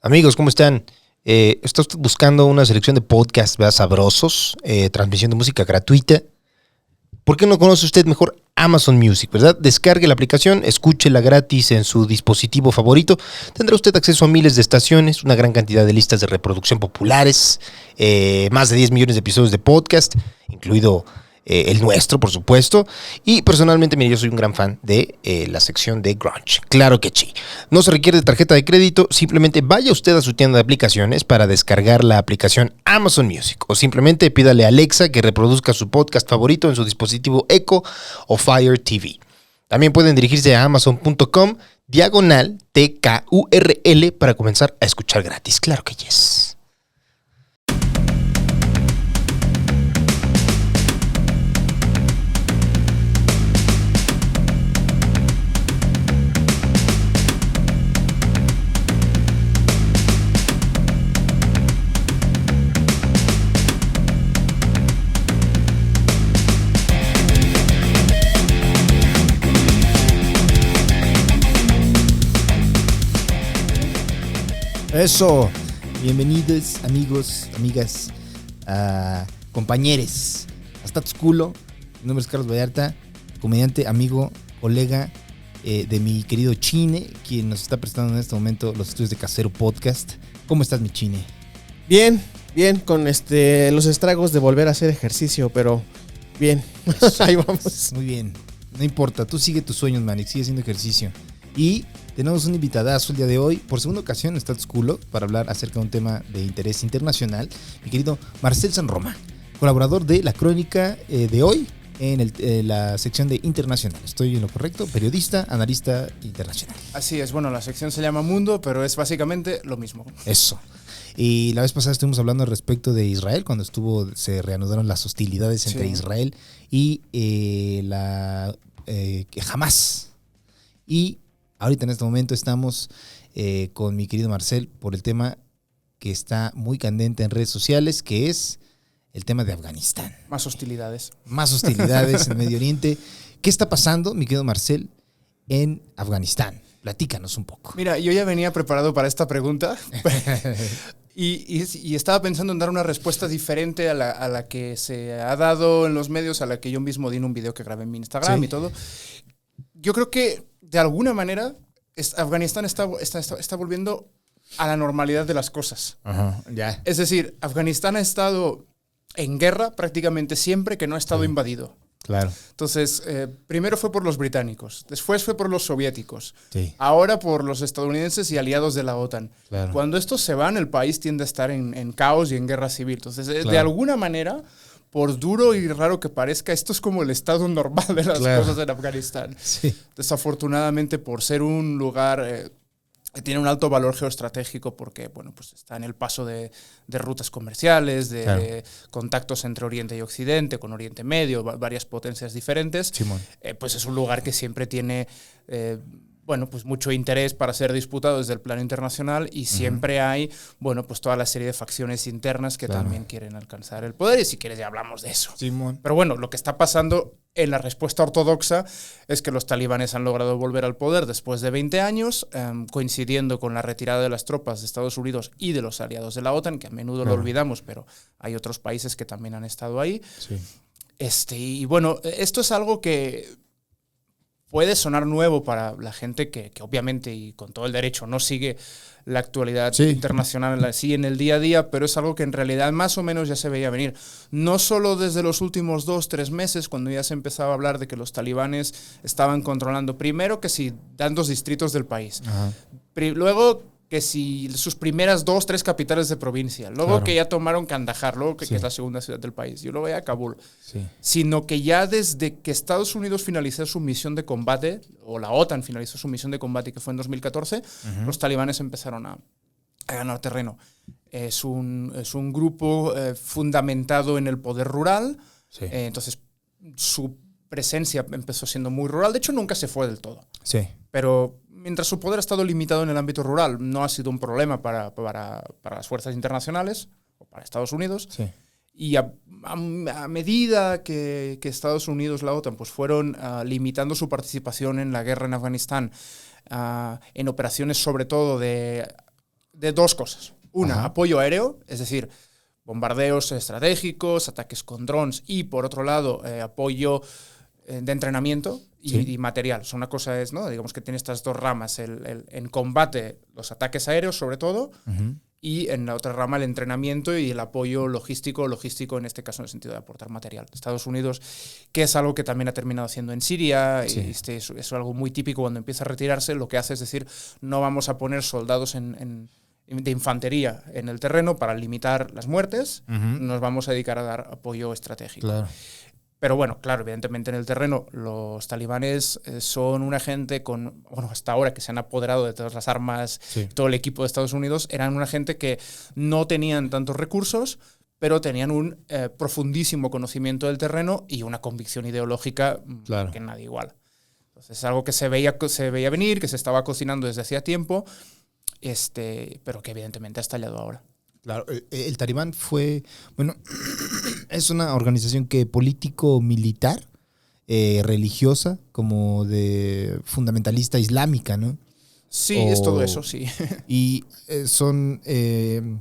Amigos, ¿cómo están? ¿Está usted buscando una selección de podcasts, ¿verdad? Sabrosos, transmisión de música gratuita? ¿Por qué no conoce usted mejor Amazon Music, verdad? Descargue la aplicación, escúchela gratis en su dispositivo favorito. Tendrá usted acceso a miles de estaciones, una gran cantidad de listas de reproducción populares, más de 10 millones de episodios de podcast, incluido el nuestro, por supuesto. Y personalmente, mire, yo soy un gran fan de la sección de grunge. Claro que sí. No se requiere de tarjeta de crédito, simplemente vaya usted a su tienda de aplicaciones para descargar la aplicación Amazon Music o simplemente pídale a Alexa que reproduzca su podcast favorito en su dispositivo Echo o Fire TV. También pueden dirigirse a amazon.com/TKURL para comenzar a escuchar gratis. Claro que yes. Eso, bienvenidos amigos, amigas, compañeros a Status Culo. Mi nombre es Carlos Vallarta, comediante, amigo, colega de mi querido Chine, quien nos está prestando en este momento los estudios de Casero Podcast. ¿Cómo estás, mi Chine? Bien, con los estragos de volver a hacer ejercicio, pero bien. Ahí vamos. Muy bien, no importa, tú sigue tus sueños, man, y sigue haciendo ejercicio. Y tenemos un invitadazo el día de hoy, por segunda ocasión en Status Culo, para hablar acerca de un tema de interés internacional. Mi querido Marcel Sanroma, colaborador de La Crónica de hoy en la sección de Internacional. ¿Estoy en lo correcto? Periodista, analista internacional. Así es, bueno, la sección se llama Mundo, pero es básicamente lo mismo. Eso. Y la vez pasada estuvimos hablando al respecto de Israel, cuando se reanudaron las hostilidades entre Israel y Hamas. Y ahorita en este momento estamos con mi querido Marcel por el tema que está muy candente en redes sociales, que es el tema de Afganistán. Más hostilidades. Más hostilidades en Medio Oriente. ¿Qué está pasando, mi querido Marcel, en Afganistán? Platícanos un poco. Mira, yo ya venía preparado para esta pregunta y estaba pensando en dar una respuesta diferente a la que se ha dado en los medios, a la que yo mismo di en un video que grabé en mi Instagram y todo. Yo creo que de alguna manera Afganistán está volviendo a la normalidad de las cosas. Ajá, ya. Es decir, Afganistán ha estado en guerra prácticamente siempre que no ha estado invadido. Claro. Entonces, primero fue por los británicos, después fue por los soviéticos, ahora por los estadounidenses y aliados de la OTAN. Claro. Cuando estos se van, el país tiende a estar en caos y en guerra civil. Entonces, de alguna manera, por duro y raro que parezca, esto es como el estado normal de las cosas en Afganistán. Sí. Desafortunadamente, por ser un lugar que tiene un alto valor geoestratégico porque, bueno, pues está en el paso de rutas comerciales, de contactos entre Oriente y Occidente, con Oriente Medio, varias potencias diferentes, pues es un lugar que siempre tiene pues mucho interés para ser disputado desde el plano internacional y siempre hay, pues toda la serie de facciones internas que también quieren alcanzar el poder y si quieres ya hablamos de eso. Pero bueno, lo que está pasando en la respuesta ortodoxa es que los talibanes han logrado volver al poder después de 20 años, coincidiendo con la retirada de las tropas de Estados Unidos y de los aliados de la OTAN, que a menudo lo olvidamos, pero hay otros países que también han estado ahí. Y bueno, esto es algo que puede sonar nuevo para la gente que obviamente y con todo el derecho no sigue la actualidad internacional así en el día a día, pero es algo que en realidad más o menos ya se veía venir. No solo desde los últimos 2-3 meses, cuando ya se empezaba a hablar de que los talibanes estaban controlando primero que si tantos distritos del país, luego que si sus primeras 2-3 capitales de provincia, luego que ya tomaron Kandahar, luego que es la segunda ciudad del país, y luego ya Kabul, sino que ya desde que Estados Unidos finalizó su misión de combate, o la OTAN finalizó su misión de combate, que fue en 2014, los talibanes empezaron a ganar terreno. Es un grupo fundamentado en el poder rural, entonces su presencia empezó siendo muy rural, de hecho nunca se fue del todo, pero mientras su poder ha estado limitado en el ámbito rural, no ha sido un problema para las fuerzas internacionales o para Estados Unidos. Y a medida que Estados Unidos, la OTAN, pues fueron limitando su participación en la guerra en Afganistán, en operaciones sobre todo de de dos cosas. Una, Ajá. apoyo aéreo, es decir, bombardeos estratégicos, ataques con drones y, por otro lado, apoyo de entrenamiento y material. O sea, una cosa es, ¿no? Digamos que tiene estas dos ramas, en combate, los ataques aéreos sobre todo, y en la otra rama el entrenamiento y el apoyo logístico en este caso en el sentido de aportar material. Estados Unidos, que es algo que también ha terminado haciendo en Siria, y es algo muy típico cuando empieza a retirarse, lo que hace es decir, no vamos a poner soldados de infantería en el terreno para limitar las muertes, nos vamos a dedicar a dar apoyo estratégico. Claro. Pero bueno, claro, evidentemente en el terreno los talibanes son una gente hasta ahora que se han apoderado de todas las armas, todo el equipo de Estados Unidos, eran una gente que no tenían tantos recursos, pero tenían un profundísimo conocimiento del terreno y una convicción ideológica que nadie iguala. Entonces es algo que se veía venir, que se estaba cocinando desde hacía tiempo, pero que evidentemente ha estallado ahora. Claro, el Talibán es una organización que político-militar, religiosa, como de fundamentalista islámica, ¿no? Sí, es todo eso, sí. Y son, no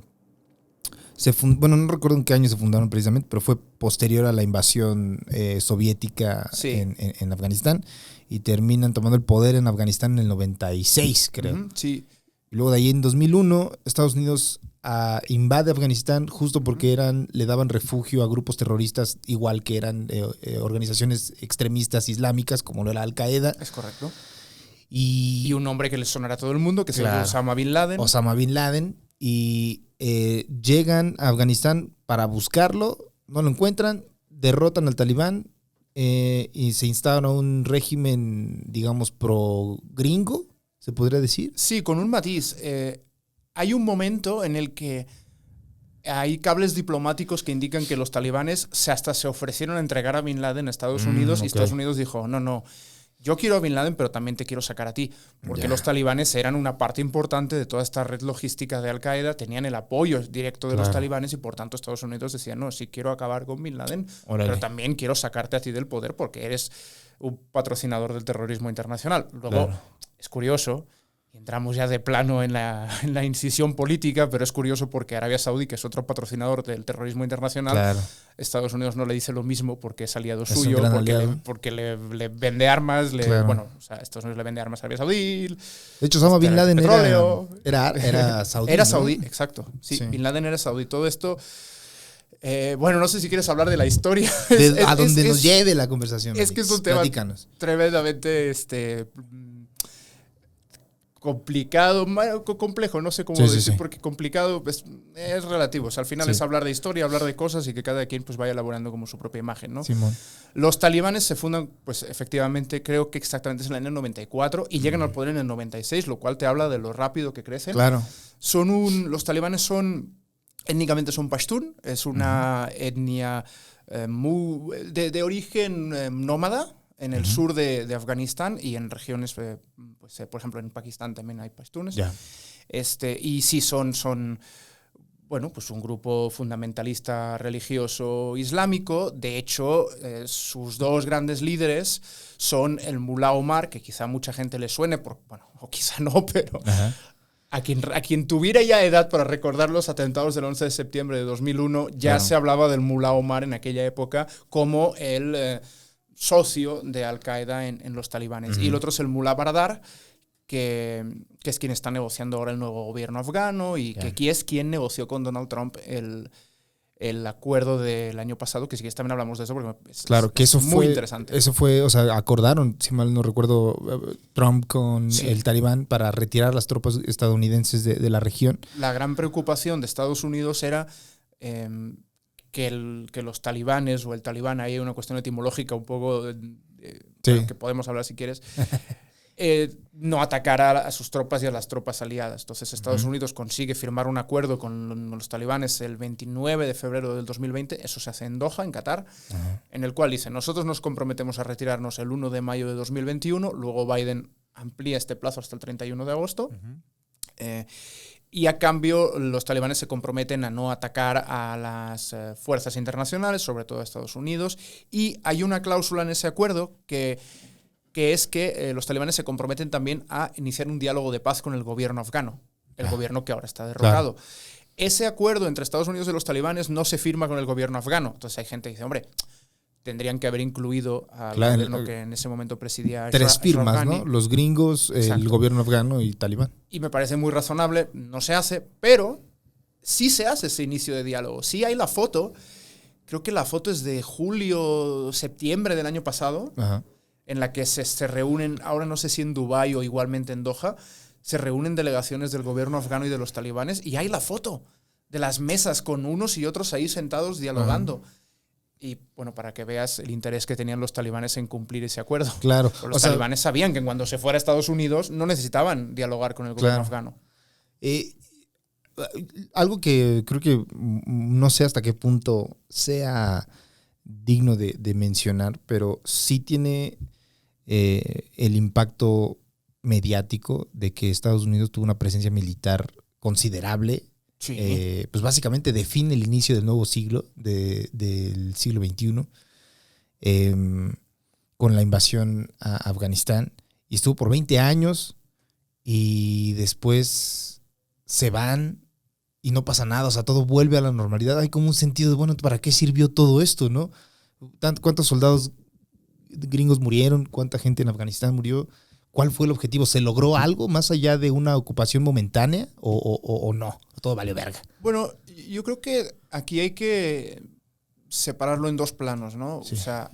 recuerdo en qué año se fundaron precisamente, pero fue posterior a la invasión soviética en Afganistán, y terminan tomando el poder en Afganistán en el 96, creo. Sí. Y luego de ahí en 2001, Estados Unidos invade Afganistán justo porque le daban refugio a grupos terroristas, igual que eran organizaciones extremistas islámicas, como lo era Al-Qaeda. Es correcto. Y un nombre que les sonará a todo el mundo, que es Osama Bin Laden. Osama Bin Laden. Y llegan a Afganistán para buscarlo, no lo encuentran, derrotan al Talibán y se instala un régimen, digamos, pro-gringo, ¿se podría decir? Sí, con un matiz. Hay un momento en el que hay cables diplomáticos que indican que los talibanes hasta se ofrecieron a entregar a Bin Laden a Estados Unidos, y Estados Unidos dijo, no, yo quiero a Bin Laden, pero también te quiero sacar a ti, porque los talibanes eran una parte importante de toda esta red logística de Al-Qaeda, tenían el apoyo directo de los talibanes, y por tanto Estados Unidos decía, no, sí quiero acabar con Bin Laden, pero también quiero sacarte a ti del poder porque eres un patrocinador del terrorismo internacional. Luego, es curioso, y entramos ya de plano en la incisión política, pero es curioso porque Arabia Saudí, que es otro patrocinador del terrorismo internacional, Estados Unidos no le dice lo mismo porque es aliado suyo, porque le vende armas, Estados Unidos le vende armas a Arabia Saudí. De hecho, Osama Bin Laden era saudí. Era saudí, ¿no? Exacto. Sí, Bin Laden era saudí. Todo esto... no sé si quieres hablar de la historia. A donde nos lleve la conversación. Es que es un tema tremendamente complicado, complejo, no sé cómo decir, porque complicado es relativo. O sea, al final es hablar de historia, hablar de cosas y que cada quien pues vaya elaborando como su propia imagen, ¿no? Simón. Los talibanes se fundan, pues efectivamente, creo que exactamente es en el año 94 y llegan al poder en el 96, lo cual te habla de lo rápido que crecen. Claro. Los talibanes étnicamente son pashtun, es una etnia de origen nómada en el sur de Afganistán y en regiones, por ejemplo, en Pakistán también hay pashtunes. Y sí son pues un grupo fundamentalista religioso islámico. De hecho, sus dos grandes líderes son el Mullah Omar, que quizá a mucha gente le suene, o quizá no, pero... A quien tuviera ya edad para recordar los atentados del 11 de septiembre de 2001, ya se hablaba del Mullah Omar en aquella época como el socio de Al-Qaeda en los talibanes. Y el otro es el Mullah Baradar, que es quien está negociando ahora el nuevo gobierno afgano y que aquí es quien negoció con Donald Trump el acuerdo del año pasado, que si quieres también hablamos de eso porque es muy interesante. Eso fue, acordaron, si mal no recuerdo, Trump con el Talibán para retirar las tropas estadounidenses de la región. La gran preocupación de Estados Unidos era que los talibanes o el talibán, ahí hay una cuestión etimológica un poco que podemos hablar si quieres, no atacara a sus tropas y a las tropas aliadas. Entonces Estados Unidos consigue firmar un acuerdo con los talibanes el 29 de febrero del 2020, eso se hace en Doha, en Qatar, en el cual dice, nosotros nos comprometemos a retirarnos el 1 de mayo de 2021, luego Biden amplía este plazo hasta el 31 de agosto, y a cambio los talibanes se comprometen a no atacar a las fuerzas internacionales, sobre todo a Estados Unidos, y hay una cláusula en ese acuerdo que es que los talibanes se comprometen también a iniciar un diálogo de paz con el gobierno afgano. el gobierno que ahora está derrocado. Claro. Ese acuerdo entre Estados Unidos y los talibanes no se firma con el gobierno afgano. Entonces hay gente que dice, hombre, tendrían que haber incluido al gobierno que en ese momento presidía tres firmas, ¿no? Los gringos, el gobierno afgano y Talibán. Y me parece muy razonable, no se hace, pero sí se hace ese inicio de diálogo. Sí hay la foto, creo que la foto es de julio, septiembre del año pasado, en la que se reúnen, ahora no sé si en Dubái o igualmente en Doha, se reúnen delegaciones del gobierno afgano y de los talibanes, y hay la foto de las mesas con unos y otros ahí sentados dialogando. Y bueno, para que veas el interés que tenían los talibanes en cumplir ese acuerdo. Claro. Los talibanes sabían que cuando se fuera a Estados Unidos no necesitaban dialogar con el gobierno afgano. Algo que creo que no sé hasta qué punto sea digno de mencionar, pero sí tiene el impacto mediático de que Estados Unidos tuvo una presencia militar considerable. Sí. Pues básicamente define el inicio del nuevo siglo, del siglo XXI, con la invasión a Afganistán. Y estuvo por 20 años y después se van y no pasa nada. O sea, todo vuelve a la normalidad. Hay como un sentido de, bueno, ¿para qué sirvió todo esto, no? ¿Cuántos soldados gringos murieron? ¿Cuánta gente en Afganistán murió? ¿Cuál fue el objetivo? ¿Se logró algo más allá de una ocupación momentánea o no? Todo valió verga. Bueno, yo creo que aquí hay que separarlo en dos planos, ¿no? Sí. O sea,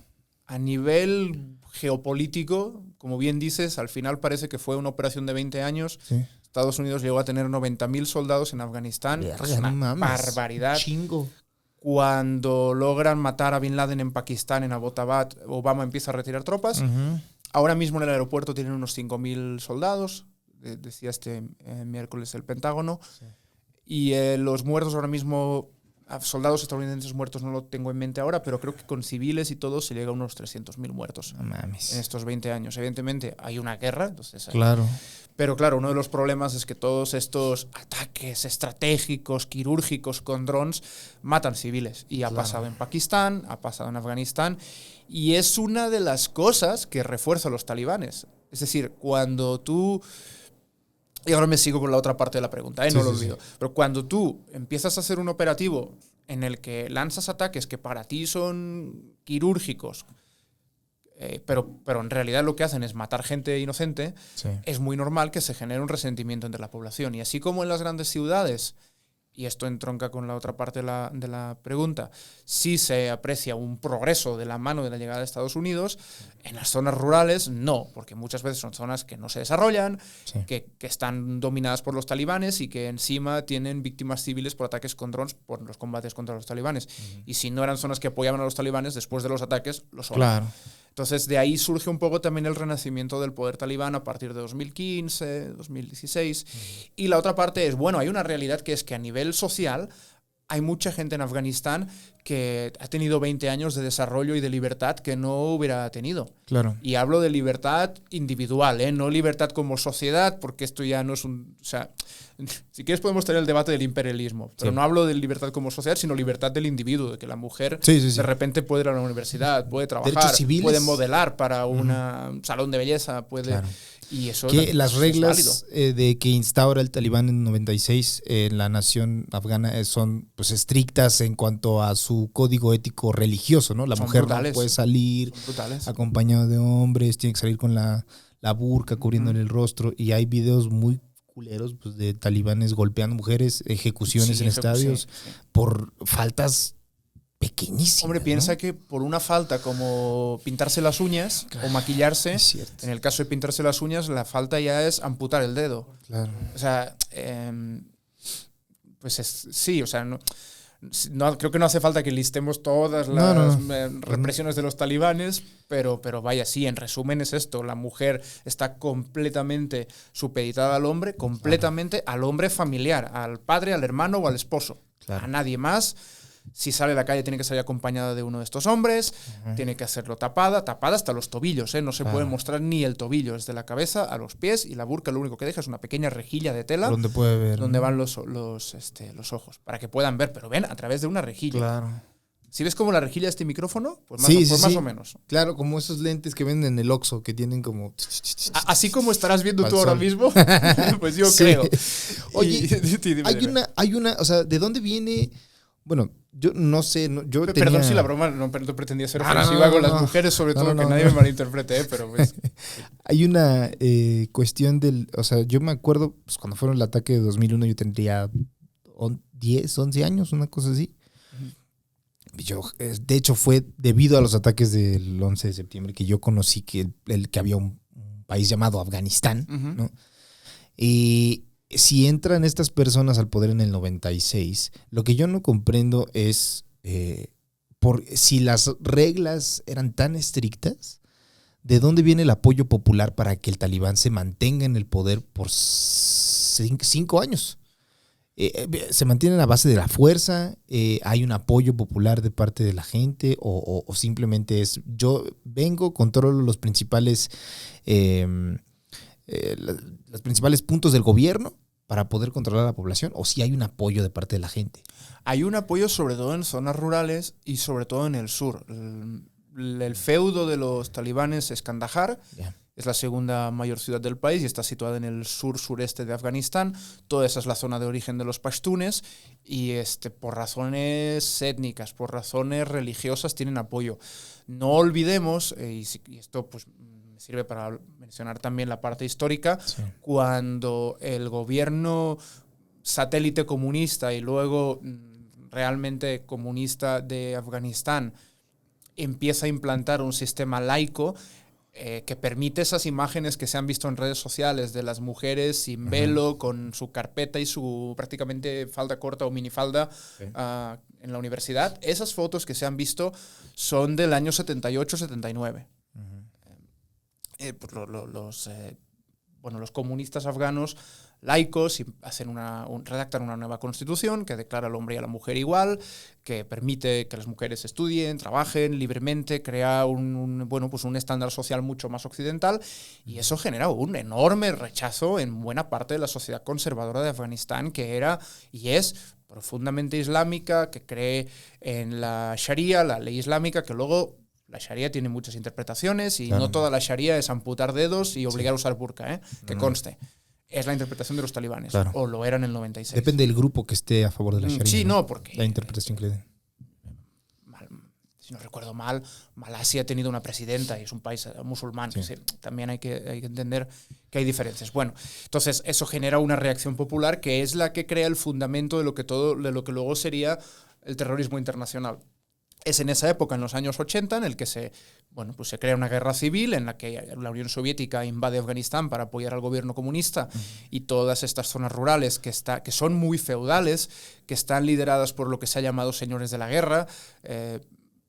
a nivel geopolítico, como bien dices, al final parece que fue una operación de 20 años. Sí. Estados Unidos llegó a tener 90.000 soldados en Afganistán. Verga, es una barbaridad. Chingo. Cuando logran matar a Bin Laden en Pakistán, en Abbottabad, Obama empieza a retirar tropas. Ahora mismo en el aeropuerto tienen unos 5.000 soldados, decía miércoles el Pentágono. Sí. Y los muertos ahora mismo, soldados estadounidenses muertos no lo tengo en mente ahora, pero creo que con civiles y todo se llega a unos 300.000 muertos en estos 20 años. Evidentemente hay una guerra, entonces... Claro. Pero claro, uno de los problemas es que todos estos ataques estratégicos, quirúrgicos con drones matan civiles. Y ha pasado en Pakistán, ha pasado en Afganistán, y es una de las cosas que refuerza a los talibanes. Es decir, cuando tú... Y ahora me sigo con la otra parte de la pregunta, no lo olvido. Sí. Pero cuando tú empiezas a hacer un operativo en el que lanzas ataques que para ti son quirúrgicos, pero en realidad lo que hacen es matar gente inocente, es muy normal que se genere un resentimiento entre la población. Y así como en las grandes ciudades, y esto entronca con la otra parte de la pregunta, sí se aprecia un progreso de la mano de la llegada de Estados Unidos, en las zonas rurales no, porque muchas veces son zonas que no se desarrollan, que están dominadas por los talibanes y que encima tienen víctimas civiles por ataques con drones por los combates contra los talibanes. Y si no eran zonas que apoyaban a los talibanes, después de los ataques, los son. Claro. Entonces, de ahí surge un poco también el renacimiento del poder talibán a partir de 2015, 2016. Y la otra parte es, bueno, hay una realidad que es que a nivel social hay mucha gente en Afganistán que ha tenido 20 años de desarrollo y de libertad que no hubiera tenido. Claro. Y hablo de libertad individual, no libertad como sociedad, porque esto ya no es un... O sea, si quieres podemos tener el debate del imperialismo, pero no hablo de libertad como sociedad, sino libertad del individuo, de que la mujer de repente puede ir a la universidad, puede trabajar, puede modelar para un salón de belleza, puede... Claro. Y eso que las reglas de que instaura el Talibán en 96 en la nación afgana son pues estrictas en cuanto a su código ético religioso, ¿no? La mujer no puede salir acompañada de hombres, tiene que salir con la burka cubriéndole el rostro, y hay videos muy culeros pues, de talibanes golpeando mujeres, ejecuciones en estadios por faltas pequeñísima. Hombre, piensa que por una falta como pintarse las uñas o maquillarse, en el caso de pintarse las uñas, la falta ya es amputar el dedo. Claro. O sea, pues sí, o sea, no, creo que no hace falta que listemos todas las represiones de los talibanes, pero vaya, sí, en resumen es esto: la mujer está completamente supeditada al hombre, completamente al hombre familiar, al padre, al hermano o al esposo, a nadie más. Si sale a la calle tiene que salir acompañada de uno de estos hombres, tiene que hacerlo tapada hasta los tobillos, no se puede mostrar ni el tobillo, desde la cabeza a los pies, y la burka lo único que deja es una pequeña rejilla de tela donde puede ver, donde van los ojos, para que puedan ver, pero ven a través de una rejilla. Claro. Si ves como la rejilla de este micrófono, pues más o menos. Claro, como esos lentes que venden en el Oxxo, que tienen como... Así como estarás viendo tú ahora mismo, pues yo Sí. creo. Oye, Dime. hay una, o sea, ¿de dónde viene? Bueno, yo no sé, yo Perdón tenía... si la broma no pretendía ser No, no, ofensiva no, con no, las no. mujeres, sobre todo, No, que no, nadie no. me malinterprete, pero pues... Hay una cuestión del... O sea, yo me acuerdo, pues, cuando fueron el ataque de 2001, yo tendría 10, 11 años, una cosa así. De hecho, fue debido a los ataques del 11 de septiembre que yo conocí que había un país llamado Afganistán, Ujú. ¿no? Y si entran estas personas al poder en el 96, lo que yo no comprendo es si las reglas eran tan estrictas, ¿de dónde viene el apoyo popular para que el talibán se mantenga en el poder por 5 años? ¿Se mantienen a base de la fuerza? ¿Hay un apoyo popular de parte de la gente? ¿O simplemente es yo vengo, controlo los principales los principales puntos del gobierno para poder controlar a la población? ¿O si hay un apoyo de parte de la gente? Hay un apoyo sobre todo en zonas rurales y sobre todo en el sur. El feudo de los talibanes es Kandahar. Yeah. Es la segunda mayor ciudad del país y está situada en el sur-sureste de Afganistán. Toda esa es la zona de origen de los pashtunes y por razones étnicas, por razones religiosas tienen apoyo. No olvidemos, y esto pues me sirve para mencionar también la parte histórica, Sí. cuando el gobierno satélite comunista y luego realmente comunista de Afganistán empieza a implantar un sistema laico, que permite esas imágenes que se han visto en redes sociales de las mujeres sin velo, con su carpeta y su prácticamente falda corta o minifalda en la universidad. Esas fotos que se han visto son del año 78-79. Los comunistas afganos laicos redactan una nueva constitución que declara al hombre y a la mujer igual, que permite que las mujeres estudien, trabajen libremente, crea un estándar social mucho más occidental, y eso genera un enorme rechazo en buena parte de la sociedad conservadora de Afganistán, que era y es profundamente islámica, que cree en la Sharia, la ley islámica, que luego... La Sharia tiene muchas interpretaciones y no toda la Sharia es amputar dedos y obligar a usar burka, que conste. Es la interpretación de los talibanes, o lo era en el 96. Depende del grupo que esté a favor de la Sharia. Sí, no, porque... La interpretación que le den. Si no recuerdo mal, Malasia ha tenido una presidenta y es un país musulmán. Sí. Sí, también hay que entender que hay diferencias. Bueno, entonces eso genera una reacción popular que es la que crea el fundamento de lo que luego sería el terrorismo internacional. Es en esa época, en los años 80, en el que se crea una guerra civil en la que la Unión Soviética invade Afganistán para apoyar al gobierno comunista, y todas estas zonas rurales que son muy feudales, que están lideradas por lo que se ha llamado señores de la guerra,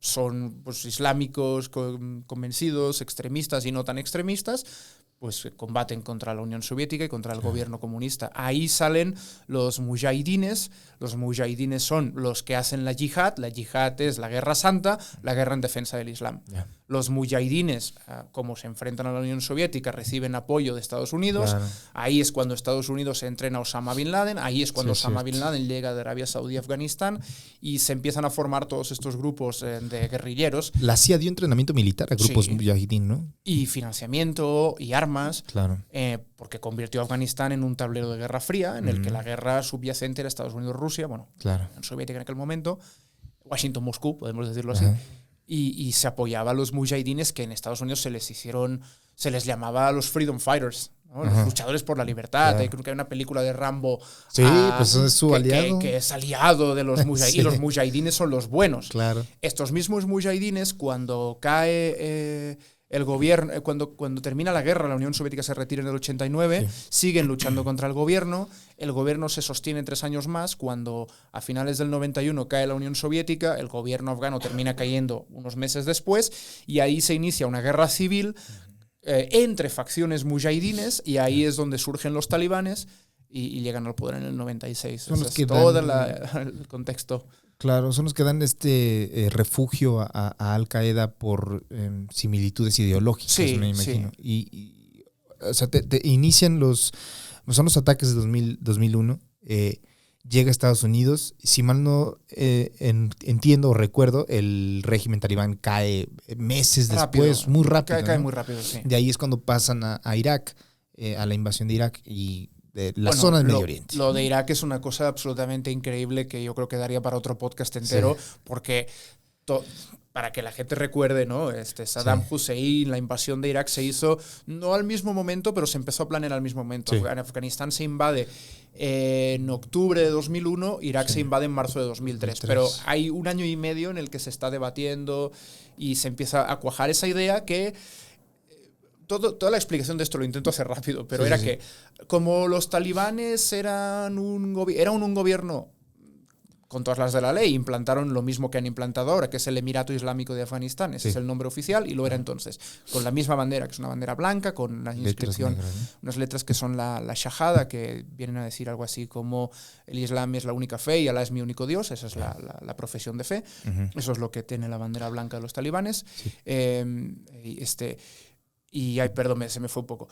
son islámicos convencidos, extremistas y no tan extremistas, pues combaten contra la Unión Soviética y contra el gobierno comunista. Ahí salen los mujahidines. Los mujahidines son los que hacen la yihad. La yihad es la guerra santa, la guerra en defensa del Islam. Yeah. Los mujahidines, como se enfrentan a la Unión Soviética, reciben apoyo de Estados Unidos. Claro. Ahí es cuando Estados Unidos entrena a Osama Bin Laden. Ahí es cuando Sí, Osama cierto. Bin Laden llega de Arabia Saudí a Afganistán y se empiezan a formar todos estos grupos de guerrilleros. La CIA dio entrenamiento militar a grupos Sí. mujahidín, ¿no? Y financiamiento y armas, Claro. porque convirtió a Afganistán en un tablero de guerra fría, en el que la guerra subyacente era Estados Unidos-Rusia, Claro. la Unión Soviética en aquel momento, Washington-Moscú, podemos decirlo así, Ajá. y se apoyaba a los mujahidines, que en Estados Unidos se les llamaba a los freedom fighters, ¿no? Los luchadores por la libertad. Claro. Creo que hay una película de Rambo. Sí, pues es su aliado. Que es aliado de los mujahidines. Sí. Y los mujahidines son los buenos. Claro. Estos mismos mujahidines, cuando cae el gobierno, cuando termina la guerra, la Unión Soviética se retira en el 89, siguen luchando contra el gobierno se sostiene 3 años más. Cuando a finales del 91 cae la Unión Soviética, el gobierno afgano termina cayendo unos meses después, y ahí se inicia una guerra civil entre facciones mujahidines, y ahí es donde surgen los talibanes y llegan al poder en el 96. Son los Ese que es todo dan- el contexto. Claro, son los que dan refugio a Al Qaeda por similitudes ideológicas, Sí, me imagino. O sea, te inician son los ataques de 2001. llega a Estados Unidos. Si mal no entiendo o recuerdo, el régimen talibán cae meses después, muy rápido. Cae ¿no? muy rápido, sí. De ahí es cuando pasan a Irak, a la invasión de Irak y de la zona del Medio Oriente. Lo de Irak es una cosa absolutamente increíble que yo creo que daría para otro podcast entero, porque para que la gente recuerde, ¿no? Saddam Hussein, la invasión de Irak se hizo no al mismo momento, pero se empezó a planear al mismo momento. Sí. Afganistán se invade en octubre de 2001, Irak se invade en marzo de 2003. Pero hay un año y medio en el que se está debatiendo y se empieza a cuajar esa idea que... Toda la explicación de esto lo intento hacer rápido, pero era que como los talibanes eran un gobierno con todas las de la ley, implantaron lo mismo que han implantado ahora, que es el Emirato Islámico de Afganistán. Ese es el nombre oficial y lo era entonces. Con la misma bandera, que es una bandera blanca, con la inscripción, unas letras que son la Shahada, que vienen a decir algo así como el Islam es la única fe y Alá es mi único Dios. Esa es la profesión de fe. Eso es lo que tiene la bandera blanca de los talibanes. Y, ay, perdón, se me fue un poco.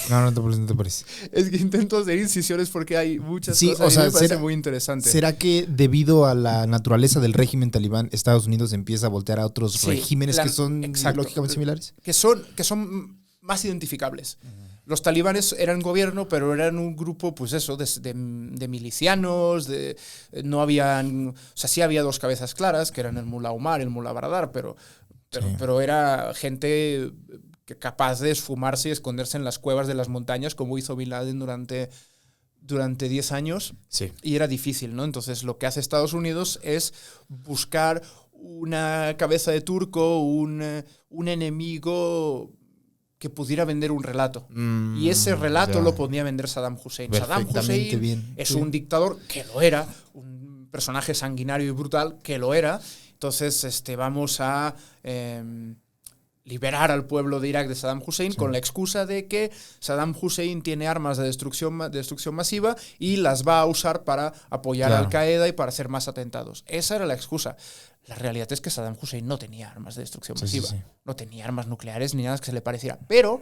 No te parece. Es que intento hacer incisiones porque hay muchas cosas o sea, y me parece muy interesante. ¿Será que debido a la naturaleza del régimen talibán, Estados Unidos empieza a voltear a otros regímenes que son lógicamente similares? Que son más identificables. Los talibanes eran gobierno, pero eran un grupo, pues eso, de milicianos, no habían... O sea, sí había dos cabezas claras, que eran el Mullah Omar y el Mullah Baradar, pero era gente... capaz de esfumarse y esconderse en las cuevas de las montañas, como hizo Bin Laden durante 10 años. Sí. Y era difícil, ¿no? Entonces, lo que hace Estados Unidos es buscar una cabeza de turco, un enemigo que pudiera vender un relato. Y ese relato lo podía vender Saddam Hussein. Saddam Hussein es un dictador que lo era, un personaje sanguinario y brutal que lo era. Entonces, vamos a... liberar al pueblo de Irak de Saddam Hussein con la excusa de que Saddam Hussein tiene armas de destrucción masiva y las va a usar para apoyar a Al-Qaeda y para hacer más atentados. Esa era la excusa. La realidad es que Saddam Hussein no tenía armas de destrucción masiva. No tenía armas nucleares ni nada que se le pareciera. Pero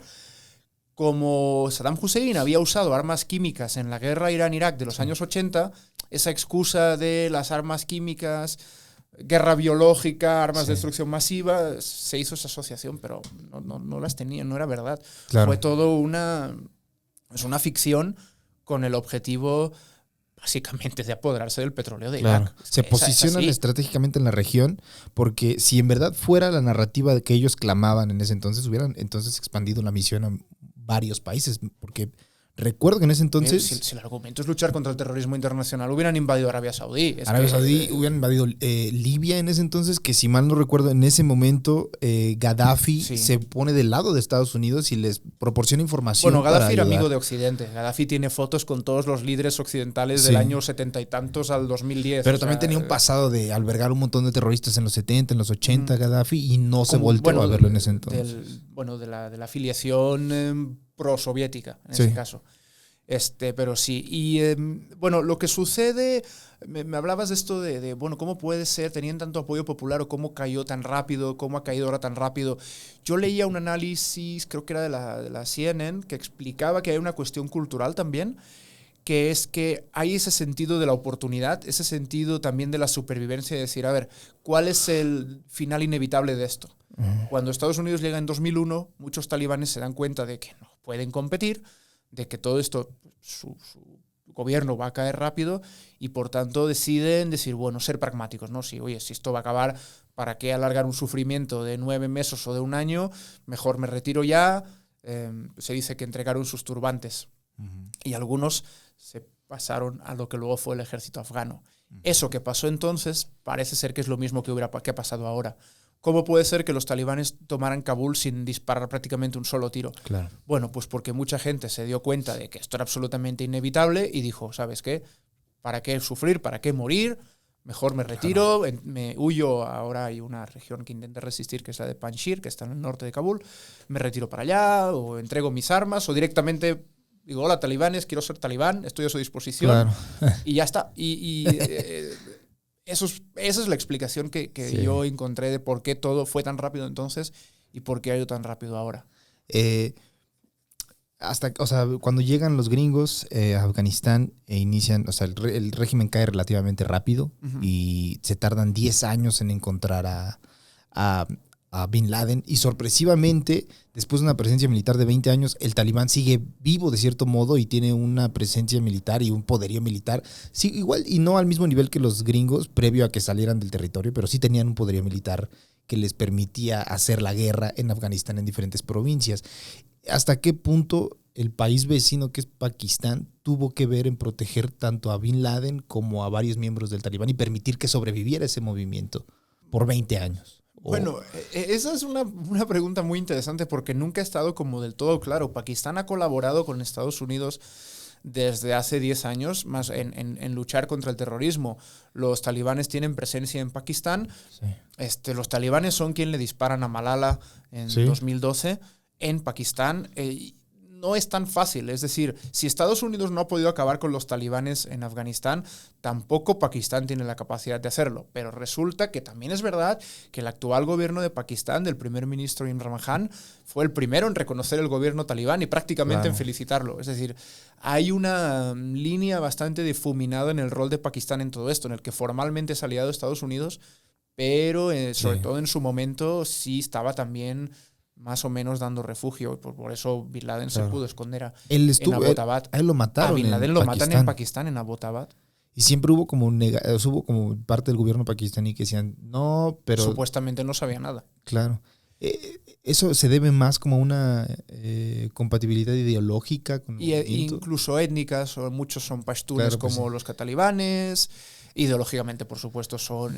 como Saddam Hussein había usado armas químicas en la guerra Irán-Irak de los años 80, esa excusa de las armas químicas... guerra biológica, armas de destrucción masiva, se hizo esa asociación, pero no las tenía, no era verdad. Fue todo una ficción con el objetivo básicamente de apoderarse del petróleo de Irak. Se posicionan estratégicamente en la región porque si en verdad fuera la narrativa que ellos clamaban en ese entonces, hubieran entonces expandido la misión a varios países, porque... Recuerdo que en ese entonces... Si el argumento es luchar contra el terrorismo internacional, hubieran invadido Arabia Saudí. Hubieran invadido Libia en ese entonces, que si mal no recuerdo, en ese momento Gaddafi se pone del lado de Estados Unidos y les proporciona información. Bueno, Gaddafi era amigo de Occidente. Gaddafi tiene fotos con todos los líderes occidentales del año 70 y tantos al 2010. Pero también tenía un pasado de albergar un montón de terroristas en los 70, en los 80, Gaddafi, y no se volvió a verlo en ese entonces. De la afiliación... pro-soviética, en ese caso. Pero sí. Y, lo que sucede... Me hablabas de esto de, ¿cómo puede ser? ¿Tenían tanto apoyo popular o cómo cayó tan rápido? ¿Cómo ha caído ahora tan rápido? Yo leía un análisis, creo que era de la CNN, que explicaba que hay una cuestión cultural también, que es que hay ese sentido de la oportunidad, ese sentido también de la supervivencia, de decir, a ver, ¿cuál es el final inevitable de esto? Cuando Estados Unidos llega en 2001, muchos talibanes se dan cuenta de que no pueden competir, de que todo esto, su gobierno va a caer rápido y por tanto deciden decir, ser pragmáticos, ¿no? Si esto va a acabar, ¿para qué alargar un sufrimiento de 9 meses o de un año? Mejor me retiro ya. Se dice que entregaron sus turbantes y algunos se pasaron a lo que luego fue el ejército afgano. Eso que pasó entonces parece ser que es lo mismo que ha pasado ahora. ¿Cómo puede ser que los talibanes tomaran Kabul sin disparar prácticamente un solo tiro? Claro. Bueno, pues porque mucha gente se dio cuenta de que esto era absolutamente inevitable y dijo, ¿sabes qué? ¿Para qué sufrir? ¿Para qué morir? Mejor me retiro, me huyo. Ahora hay una región que intenta resistir, que es la de Panjshir, que está en el norte de Kabul. Me retiro para allá o entrego mis armas o directamente digo, hola talibanes, quiero ser talibán, estoy a su disposición. Claro. Y ya está. Esa es la explicación que yo encontré de por qué todo fue tan rápido entonces y por qué ha ido tan rápido ahora. O sea, cuando llegan los gringos a Afganistán inician, o sea, el régimen cae relativamente rápido y se tardan 10 años en encontrar a Bin Laden, y sorpresivamente, después de una presencia militar de 20 años, el talibán sigue vivo de cierto modo y tiene una presencia militar y un poderío militar, sí, igual y no al mismo nivel que los gringos previo a que salieran del territorio, pero sí tenían un poderío militar que les permitía hacer la guerra en Afganistán en diferentes provincias. ¿Hasta qué punto el país vecino, que es Pakistán, tuvo que ver en proteger tanto a Bin Laden como a varios miembros del talibán y permitir que sobreviviera ese movimiento por 20 años? Bueno, esa es una pregunta muy interesante porque nunca ha estado como del todo claro. Pakistán ha colaborado con Estados Unidos desde hace 10 años más en luchar contra el terrorismo. Los talibanes tienen presencia en Pakistán. Sí. Los talibanes son quien le disparan a Malala en 2012 en Pakistán. No es tan fácil. Es decir, si Estados Unidos no ha podido acabar con los talibanes en Afganistán, tampoco Pakistán tiene la capacidad de hacerlo. Pero resulta que también es verdad que el actual gobierno de Pakistán, del primer ministro Imran Khan, fue el primero en reconocer el gobierno talibán y prácticamente en felicitarlo. Es decir, hay una línea bastante difuminada en el rol de Pakistán en todo esto, en el que formalmente es aliado de Estados Unidos, pero sobre todo en su momento sí estaba también más o menos dando refugio. Por eso Bin Laden se pudo esconder en Abbottabad. A él lo mataron. A Bin Laden lo matan en Pakistán, en Abbottabad. Y siempre hubo como hubo como parte del gobierno pakistaní que decían, no, pero... Supuestamente no sabía nada. Claro. Eso se debe más como a una compatibilidad ideológica con el movimiento. Incluso étnicas, muchos son pashtunes como los talibanes. Ideológicamente, por supuesto, son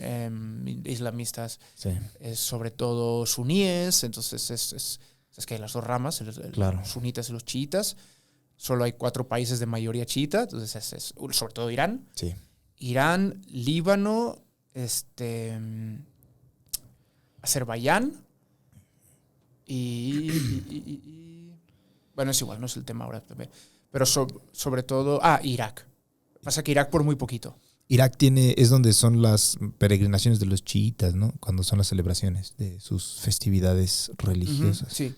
islamistas, sobre todo suníes. Entonces es que hay las dos ramas, los sunitas y los chiitas. Solo hay 4 países de mayoría chiita, entonces sobre todo Irán. Sí. Irán, Líbano, Azerbaiyán y bueno, es igual, no es el tema ahora también. Pero sobre todo... Irak. Pasa que Irak por muy poquito. Irak es donde son las peregrinaciones de los chiitas, ¿no? Cuando son las celebraciones de sus festividades religiosas. Sí.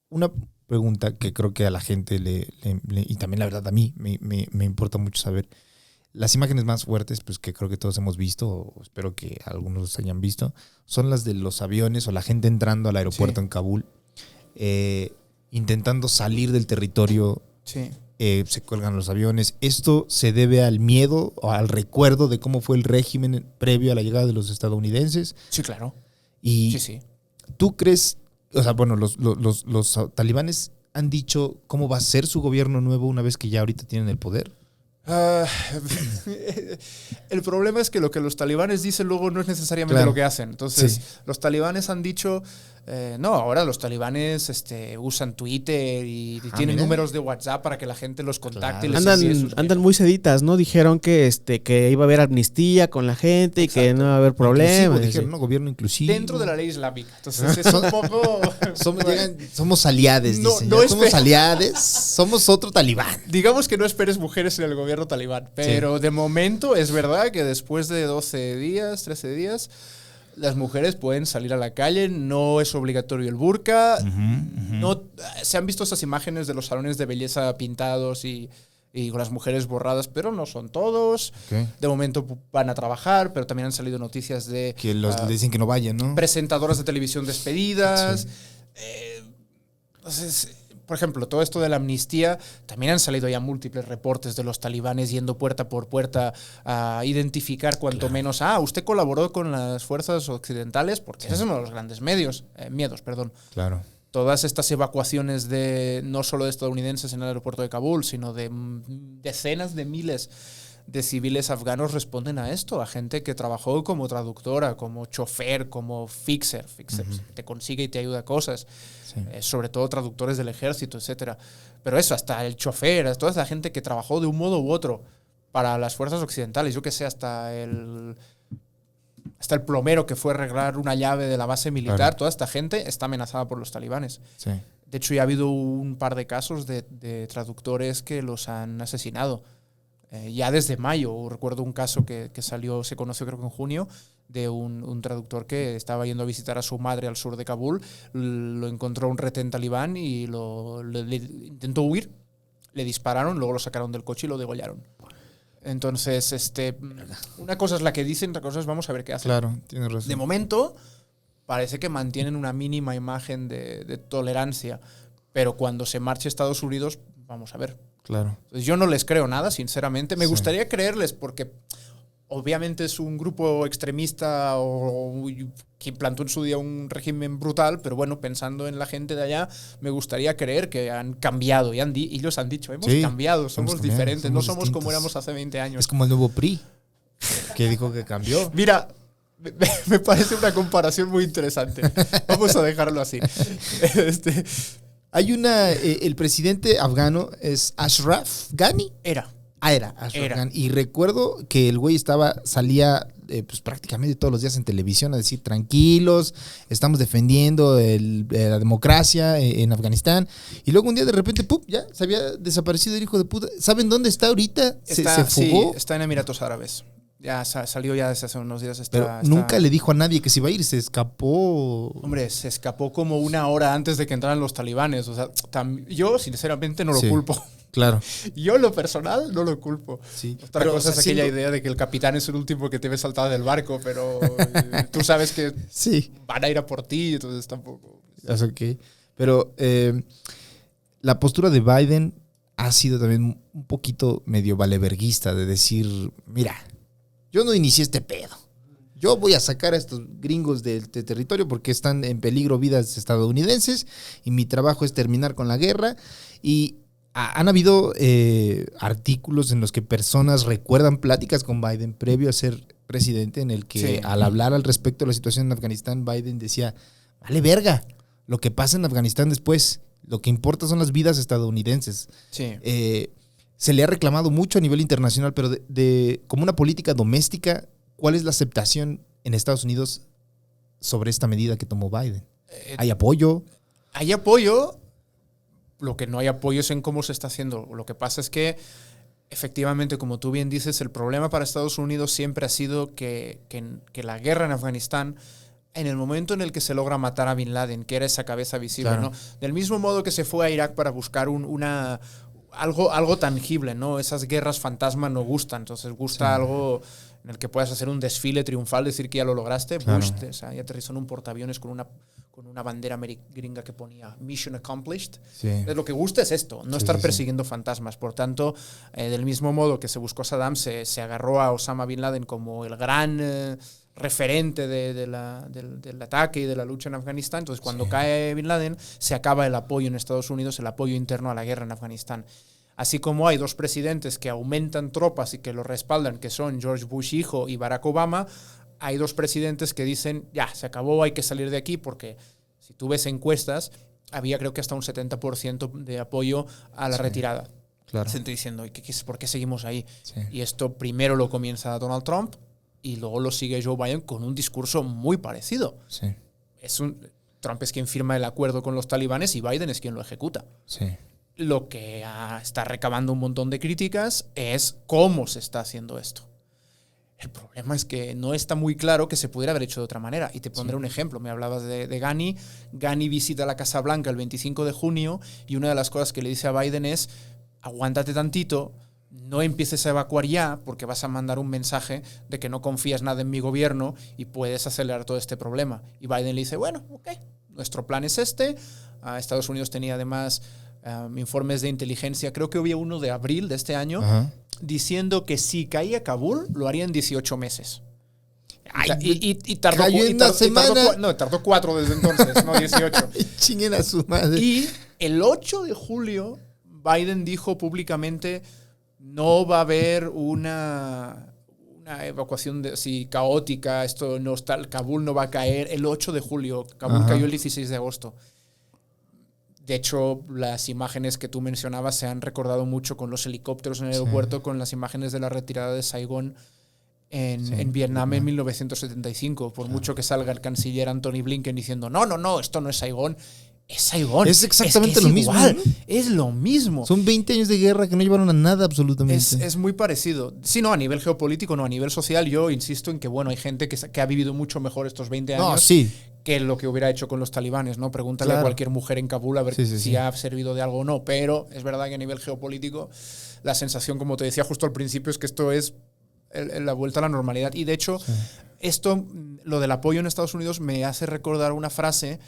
Una pregunta que creo que a la gente y también la verdad a mí me importa mucho saber. Las imágenes más fuertes, pues que creo que todos hemos visto, o espero que algunos hayan visto, son las de los aviones o la gente entrando al aeropuerto en Kabul, intentando salir del territorio. Sí. Se cuelgan los aviones. ¿Esto se debe al miedo o al recuerdo de cómo fue el régimen previo a la llegada de los estadounidenses? Sí, claro. Y sí. ¿Tú crees, o sea, bueno, los talibanes han dicho cómo va a ser su gobierno nuevo una vez que ya ahorita tienen el poder? El problema es que lo que los talibanes dicen luego no es necesariamente lo que hacen. Entonces, los talibanes han dicho... no, ahora los talibanes usan Twitter y tienen números de WhatsApp para que la gente los contacte. Claro. Y andan muy seditas, ¿no? Dijeron que iba a haber amnistía con la gente. Exacto. Y que no iba a haber problemas. Dijeron, ¿no? Gobierno inclusivo. Dentro de la ley islámica. Entonces es un poco... somos aliados, dicen. No somos aliados, somos otro talibán. Digamos que no esperes mujeres en el gobierno talibán. Pero de momento es verdad que después de 12 días, 13 días... las mujeres pueden salir a la calle, no es obligatorio el burka. No, se han visto esas imágenes de los salones de belleza pintados y con las mujeres borradas, pero no son todos. Okay. De momento van a trabajar, pero también han salido noticias de... que les dicen que no vayan, ¿no? Presentadoras de televisión despedidas. Sí. Entonces... Por ejemplo, todo esto de la amnistía, también han salido ya múltiples reportes de los talibanes yendo puerta por puerta a identificar cuanto menos, usted colaboró con las fuerzas occidentales, porque ese es uno de los grandes miedos. Claro. Todas estas evacuaciones no solo de estadounidenses en el aeropuerto de Kabul, sino de decenas de miles de civiles afganos responden a esto, a gente que trabajó como traductora, como chofer, como fixer. Te consigue y te ayuda a cosas. Sí. Sobre todo traductores del ejército, etcétera. Pero eso, hasta el chofer, toda esa gente que trabajó de un modo u otro para las fuerzas occidentales, yo que sé, hasta el plomero que fue a arreglar una llave de la base militar, claro. Toda esta gente está amenazada por los talibanes. Sí. De hecho, ya ha habido un par de casos de traductores que los han asesinado. ya desde mayo. Recuerdo un caso que salió, se conoció creo que en junio, de un traductor que estaba yendo a visitar a su madre al sur de Kabul, lo encontró un retén talibán y le intentó huir, le dispararon, luego lo sacaron del coche y lo degollaron. Entonces, una cosa es la que dicen, otra cosa es vamos a ver qué hacen. Claro, tienes razón. De momento, parece que mantienen una mínima imagen de tolerancia, pero cuando se marche a Estados Unidos, vamos a ver. Claro. Entonces, yo no les creo nada, sinceramente. Me gustaría creerles porque obviamente es un grupo extremista o que implantó en su día un régimen brutal, pero bueno, pensando en la gente de allá, me gustaría creer que han cambiado y ellos han dicho, hemos cambiado, somos diferentes, no somos como éramos hace 20 años. Es como el nuevo PRI, que dijo que cambió. Mira, me parece una comparación muy interesante. Vamos a dejarlo así. Hay el presidente afgano es Ashraf Ghani. Era Ashraf Ghani. Y recuerdo que el güey salía pues prácticamente todos los días en televisión a decir tranquilos, estamos defendiendo la democracia en Afganistán. Y luego un día de repente, ¡pum!, ya se había desaparecido el hijo de puta. ¿Saben dónde está ahorita? ¿Se fugó? Sí, está en Emiratos Árabes. Ya salió ya desde hace unos días. Pero nunca le dijo a nadie que se iba a ir, se escapó. Hombre, se escapó como una hora antes de que entraran los talibanes. O sea, yo sinceramente no lo culpo. Claro. Yo en lo personal no lo culpo. Sí. Otra cosa es aquella idea de que el capitán es el último que te ve saltar del barco, pero tú sabes que van a ir a por ti, entonces tampoco. Es ok. Pero la postura de Biden ha sido también un poquito medio valeverguista de decir, mira, yo no inicié este pedo. Yo voy a sacar a estos gringos del territorio porque están en peligro vidas estadounidenses y mi trabajo es terminar con la guerra. Y han habido artículos en los que personas recuerdan pláticas con Biden previo a ser presidente en el que al hablar al respecto de la situación en Afganistán, Biden decía, vale verga, lo que pasa en Afganistán después, lo que importa son las vidas estadounidenses. Sí. Se le ha reclamado mucho a nivel internacional, pero como una política doméstica, ¿cuál es la aceptación en Estados Unidos sobre esta medida que tomó Biden? ¿Hay apoyo? Hay apoyo. Lo que no hay apoyo es en cómo se está haciendo. Lo que pasa es que, efectivamente, como tú bien dices, el problema para Estados Unidos siempre ha sido que la guerra en Afganistán, en el momento en el que se logra matar a Bin Laden, que era esa cabeza visible, claro, ¿no? Del mismo modo que se fue a Irak para buscar algo tangible, ¿no? Esas guerras fantasma no gustan, entonces gusta algo en el que puedas hacer un desfile triunfal, decir que ya lo lograste. Claro. Bush, o sea, ya aterrizó en un portaaviones con una bandera gringa que ponía Mission Accomplished. Sí. Entonces, lo que gusta es esto, no estar persiguiendo fantasmas. Por tanto, del mismo modo que se buscó Saddam, se agarró a Osama Bin Laden como el gran referente del ataque y de la lucha en Afganistán. Entonces, cuando cae Bin Laden, se acaba el apoyo en Estados Unidos, el apoyo interno a la guerra en Afganistán. Así como hay dos presidentes que aumentan tropas y que lo respaldan, que son George Bush hijo y Barack Obama, hay dos presidentes que dicen, ya, se acabó, hay que salir de aquí, porque si tú ves encuestas, había creo que hasta un 70% de apoyo a la retirada. Claro. Se está diciendo, ¿por qué seguimos ahí? Sí. Y esto primero lo comienza Donald Trump y luego lo sigue Joe Biden con un discurso muy parecido. Sí. Trump es quien firma el acuerdo con los talibanes y Biden es quien lo ejecuta. Sí. Lo que está recabando un montón de críticas es cómo se está haciendo esto. El problema es que no está muy claro que se pudiera haber hecho de otra manera. Y te pondré un ejemplo. Me hablabas de Ghani. Ghani visita la Casa Blanca el 25 de junio y una de las cosas que le dice a Biden es aguántate tantito, no empieces a evacuar ya porque vas a mandar un mensaje de que no confías nada en mi gobierno y puedes acelerar todo este problema. Y Biden le dice, bueno, ok, nuestro plan es este. Estados Unidos tenía además informes de inteligencia, creo que había uno de abril de este año, diciendo que si caía Kabul, lo haría en 18 meses. Y tardó una semana. Tardó 4 desde entonces, no 18. Chinguen a su madre. Y el 8 de julio, Biden dijo públicamente, no va a haber una evacuación caótica, esto no está, Kabul no va a caer. El 8 de julio, Kabul cayó el 16 de agosto. De hecho, las imágenes que tú mencionabas se han recordado mucho con los helicópteros en el aeropuerto, con las imágenes de la retirada de Saigón en Vietnam en 1975. Por mucho que salga el canciller Anthony Blinken diciendo, no, esto no es Saigón, Es Saigón. Es exactamente es lo mismo, igual, ¿no? Es lo mismo. Son 20 años de guerra que no llevaron a nada absolutamente. Es muy parecido. Sí, no, a nivel geopolítico, no, a nivel social, yo insisto en que, bueno, hay gente que ha vivido mucho mejor estos 20 años No, sí. que lo que hubiera hecho con los talibanes, ¿no? Pregúntale a cualquier mujer en Kabul a ver si ha servido de algo o no, pero es verdad que a nivel geopolítico la sensación, como te decía justo al principio, es que esto es la vuelta a la normalidad. Y de hecho, esto, lo del apoyo en Estados Unidos me hace recordar una frase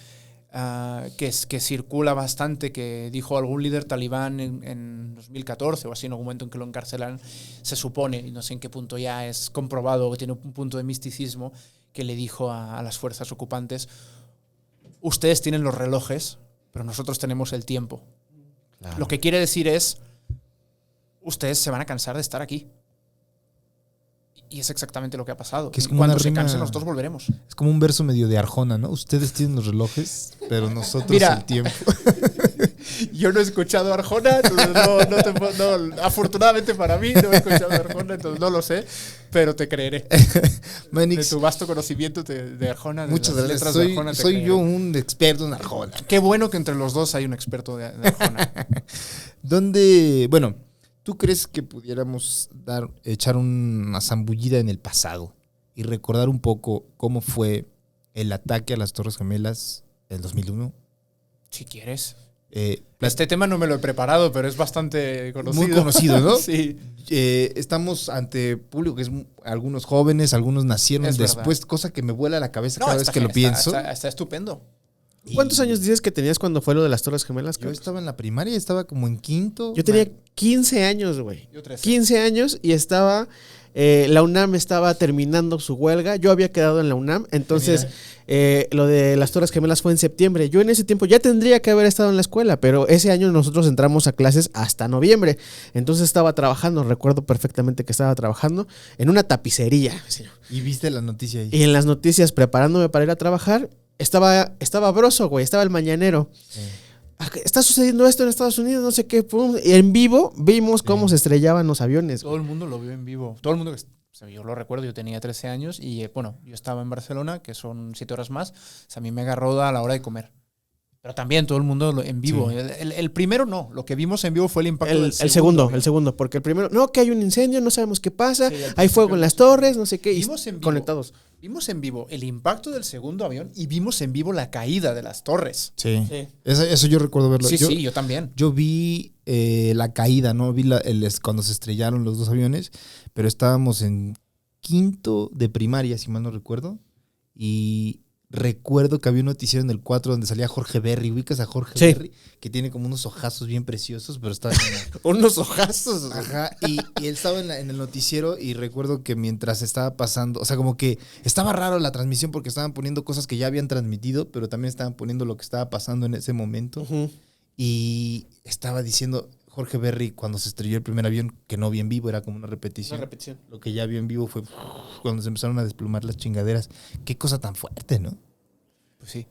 que circula bastante, que dijo algún líder talibán en 2014 o así, en algún momento en que lo encarcelan, se supone, y no sé en qué punto ya es comprobado, que tiene un punto de misticismo, que le dijo a las fuerzas ocupantes: ustedes tienen los relojes, pero nosotros tenemos el tiempo. Claro. Lo que quiere decir es, ustedes se van a cansar de estar aquí. Y es exactamente lo que ha pasado. Que es como cuando se cansen, nosotros volveremos. Es como un verso medio de Arjona, ¿no? Ustedes tienen los relojes, pero nosotros el tiempo. Yo no he escuchado a Arjona, afortunadamente para mí no he escuchado a Arjona, entonces no lo sé, pero te creeré. Manix, de tu vasto conocimiento de Arjona. Muchas gracias. Soy yo un experto en Arjona. Qué bueno que entre los dos hay un experto de Arjona. Bueno, ¿tú crees que pudiéramos echar una zambullida en el pasado y recordar un poco cómo fue el ataque a las Torres Gemelas del 2001? Si quieres. Este tema no me lo he preparado, pero es bastante conocido. Muy conocido, ¿no? Sí. Estamos ante público que es algunos jóvenes, algunos nacieron después, verdad. Cosa que me vuela la cabeza cada vez que lo pienso. Está estupendo. ¿Cuántos años dices que tenías cuando fue lo de las Torres Gemelas? Yo estaba en la primaria, estaba como en quinto. Yo tenía 15 años, güey. Yo 13. 15 años y estaba... la UNAM estaba terminando su huelga. Yo había quedado en la UNAM. Entonces, lo de las Torres Gemelas fue en septiembre. Yo en ese tiempo ya tendría que haber estado en la escuela, pero ese año nosotros entramos a clases hasta noviembre. Entonces estaba trabajando, recuerdo perfectamente que estaba trabajando en una tapicería. Señor. ¿Y viste la noticia ahí? Y en las noticias, preparándome para ir a trabajar, estaba Broso, güey, estaba el mañanero. Sí. Está sucediendo esto en Estados Unidos, no sé qué. Pum. Y en vivo vimos cómo se estrellaban los aviones. Todo el mundo lo vio en vivo. Todo el mundo, yo lo recuerdo, yo tenía 13 años y bueno, yo estaba en Barcelona, que son 7 horas más. O sea, a mí me agarró a la hora de comer. Pero también todo el mundo en vivo. Sí. El primero no, lo que vimos en vivo fue el impacto del segundo. El segundo, porque el primero, no, que hay un incendio, no sabemos qué pasa, sí, hay fuego en las torres, no sé qué, y conectados. Vimos en vivo el impacto del segundo avión y vimos en vivo la caída de las torres. Sí. Eso yo recuerdo verlo. Sí, yo también. Yo vi la caída, ¿no? Vi cuando se estrellaron los dos aviones, pero estábamos en quinto de primaria, si mal no recuerdo, y recuerdo que había un noticiero en el 4 donde salía Jorge Berry. ¿Ubicas a Jorge Berry? Que tiene como unos ojazos bien preciosos, pero estaba unos ojazos. Ajá. Y él estaba en el noticiero y recuerdo que mientras estaba pasando, o sea, como que estaba raro la transmisión porque estaban poniendo cosas que ya habían transmitido, pero también estaban poniendo lo que estaba pasando en ese momento. Uh-huh. Y estaba diciendo Jorge Berry cuando se estrelló el primer avión, que no vi en vivo, era como una repetición. Lo que ya vi en vivo fue cuando se empezaron a desplumar las chingaderas. Qué cosa tan fuerte, ¿no? Pues sí.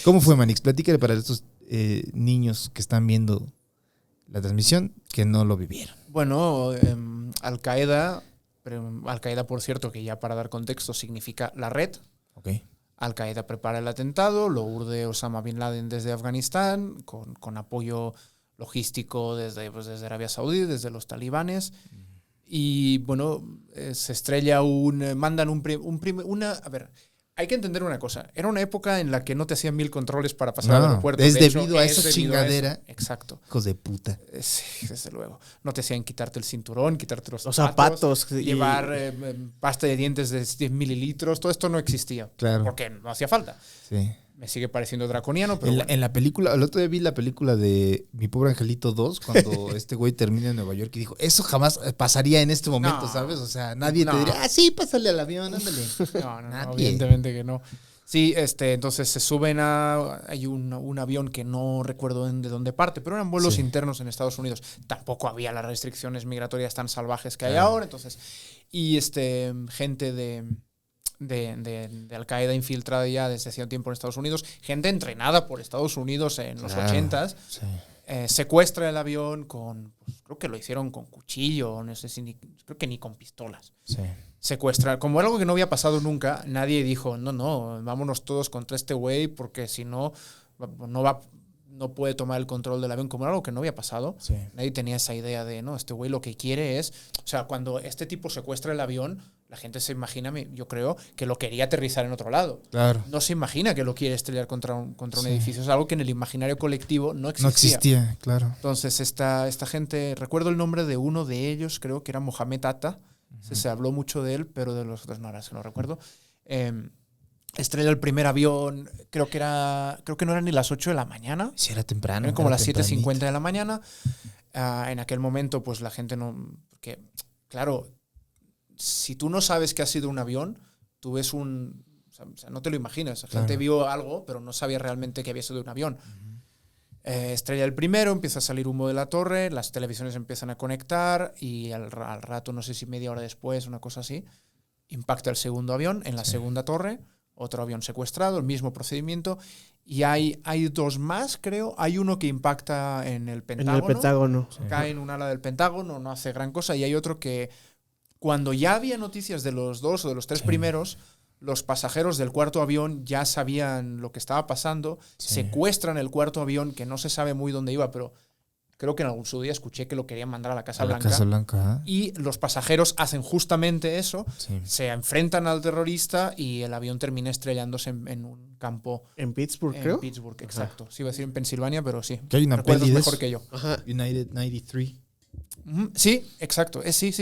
¿Cómo fue, Manix? Platícale para estos niños que están viendo la transmisión que no lo vivieron. Bueno, Al-Qaeda, por cierto, que ya para dar contexto significa la red. Okay. Al-Qaeda prepara el atentado, lo urde Osama Bin Laden desde Afganistán, con apoyo logístico desde Arabia Saudí, desde los talibanes. Y bueno, se estrella a ver, hay que entender una cosa. Era una época en la que no te hacían 1000 controles para pasar al aeropuerto. Es debido a esa chingadera. Exacto. Hijos de puta. Sí, desde luego. No te hacían quitarte el cinturón, quitarte los zapatos. Llevar pasta de dientes de 10 mililitros. Todo esto no existía. Claro. Porque no hacía falta. Sí. Me sigue pareciendo draconiano, pero en la película, el otro día vi la película de Mi Pobre Angelito 2, cuando este güey termina en Nueva York y dijo, eso jamás pasaría en este momento, ¿sabes? O sea, nadie te diría, sí, pásale al avión, ándale. No, evidentemente que no. Sí, entonces se suben hay un avión que no recuerdo de dónde parte, pero eran vuelos internos en Estados Unidos. Tampoco había las restricciones migratorias tan salvajes que hay ahora, entonces. Y gente de Al-Qaeda infiltrada ya desde hacía un tiempo en Estados Unidos, gente entrenada por Estados Unidos en los 80s, secuestra el avión creo que lo hicieron con cuchillo, no sé si creo que ni con pistolas. Sí. Secuestra, como algo que no había pasado nunca, nadie dijo, no, vámonos todos contra este güey porque si no no puede tomar el control del avión, como era algo que no había pasado. Sí. Nadie tenía esa idea de, no, este güey lo que quiere es... O sea, cuando este tipo secuestra el avión, la gente se imagina, yo creo, que lo quería aterrizar en otro lado. Claro. No se imagina que lo quiere estrellar contra un edificio. Es algo que en el imaginario colectivo no existía. No existía, claro. Entonces, esta gente... Recuerdo el nombre de uno de ellos, creo que era Mohamed Atta. Se habló mucho de él, pero de los otros no, ahora se lo recuerdo. Estrella el primer avión, creo que no eran ni las 8 de la mañana. Sí, era temprano. Eran como era las tempranito. 7:50 de la mañana. En aquel momento, pues la gente no... Porque, claro, si tú no sabes que ha sido un avión, tú ves un... O sea, no te lo imaginas. La gente vio algo, pero no sabía realmente que había sido un avión. Estrella el primero, empieza a salir humo de la torre, las televisiones empiezan a conectar y al rato, no sé si media hora después, una cosa así, impacta el segundo avión en la segunda torre. Otro avión secuestrado, el mismo procedimiento. Y hay dos más, creo. Hay uno que impacta en el Pentágono. En el Pentágono. Cae en un ala del Pentágono, no hace gran cosa. Y hay otro que, cuando ya había noticias de los dos o de los tres primeros, los pasajeros del cuarto avión ya sabían lo que estaba pasando. Secuestran el cuarto avión, que no se sabe muy dónde iba, pero creo que en algún su día escuché que lo querían mandar a la Casa Blanca. Casa Blanca, ¿eh? Y los pasajeros hacen justamente eso, Sí. se enfrentan al terrorista y el avión termina estrellándose en un campo En Pittsburgh, en creo. Pittsburgh, exacto. Sí, iba a decir en Pensilvania, pero sí. Que hay una Recuerdas peli de mejor eso. que yo. Ajá. United 93. Ujú, sí, exacto. Sí.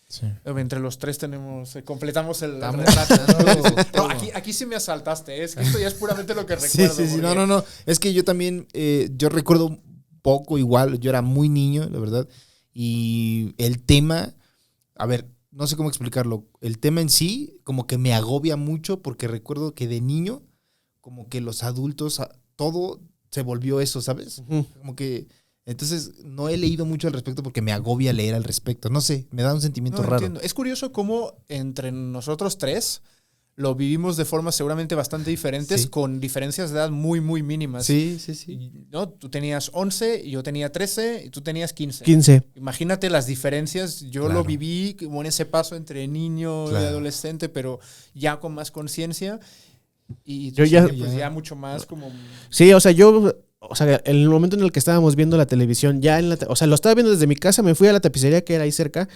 Sí. Entre los tres completamos el Estamos- retrato. todo. No, aquí sí me asaltaste. Es que esto ya es puramente lo que Sí, recuerdo. sí, sí. porque- No. Es que yo también, yo recuerdo poco igual. Yo era muy niño, la verdad. Y el tema, a ver, no sé cómo explicarlo. El tema en sí como que me agobia mucho porque recuerdo que de niño, como que los adultos, todo se volvió eso, ¿sabes? Ujú. Como que... Entonces, no he leído mucho al respecto porque me agobia leer al respecto. No sé, me da un sentimiento No, raro. entiendo. Es curioso cómo entre nosotros tres lo vivimos de formas seguramente bastante diferentes, Sí. con diferencias de edad muy, muy mínimas. Sí. ¿No? Tú tenías 11, yo tenía 13 y tú tenías 15. 15. Imagínate las diferencias. Yo Claro. lo viví como en ese paso entre niño y Claro. adolescente, pero ya con más conciencia. Y Yo ya- pues ya mucho más como... Sí, o sea, en el momento en el que estábamos viendo la televisión, o sea, lo estaba viendo desde mi casa, me fui a la tapicería que era ahí cerca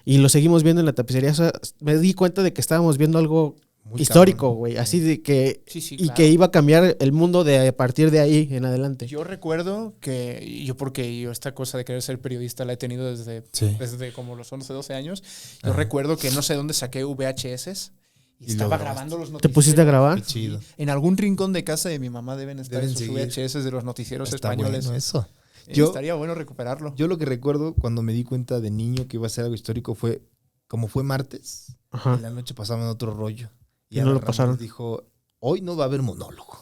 y lo seguimos viendo en la tapicería. O sea, me di cuenta de que estábamos viendo algo Muy histórico, cabrón. güey, así de que... Sí, sí, Y claro. que iba a cambiar el mundo a partir de ahí en adelante. Yo recuerdo que porque yo esta cosa de querer ser periodista la he tenido Sí. desde como los 11, 12 años. Yo recuerdo que no sé dónde saqué VHS y Y estaba lo grabando los ¿Te noticieros. pusiste a grabar? Qué chido. En algún rincón de casa de mi mamá deben estar Deben esos seguir. VHS de los noticieros Está españoles. bueno eso. Estaría bueno recuperarlo. Yo lo que recuerdo cuando me di cuenta de niño que iba a ser algo histórico fue, como fue martes, Ajá. en la noche pasaban otro rollo. Y no Adal lo Ramones pasaron. dijo, hoy no va a haber monólogo.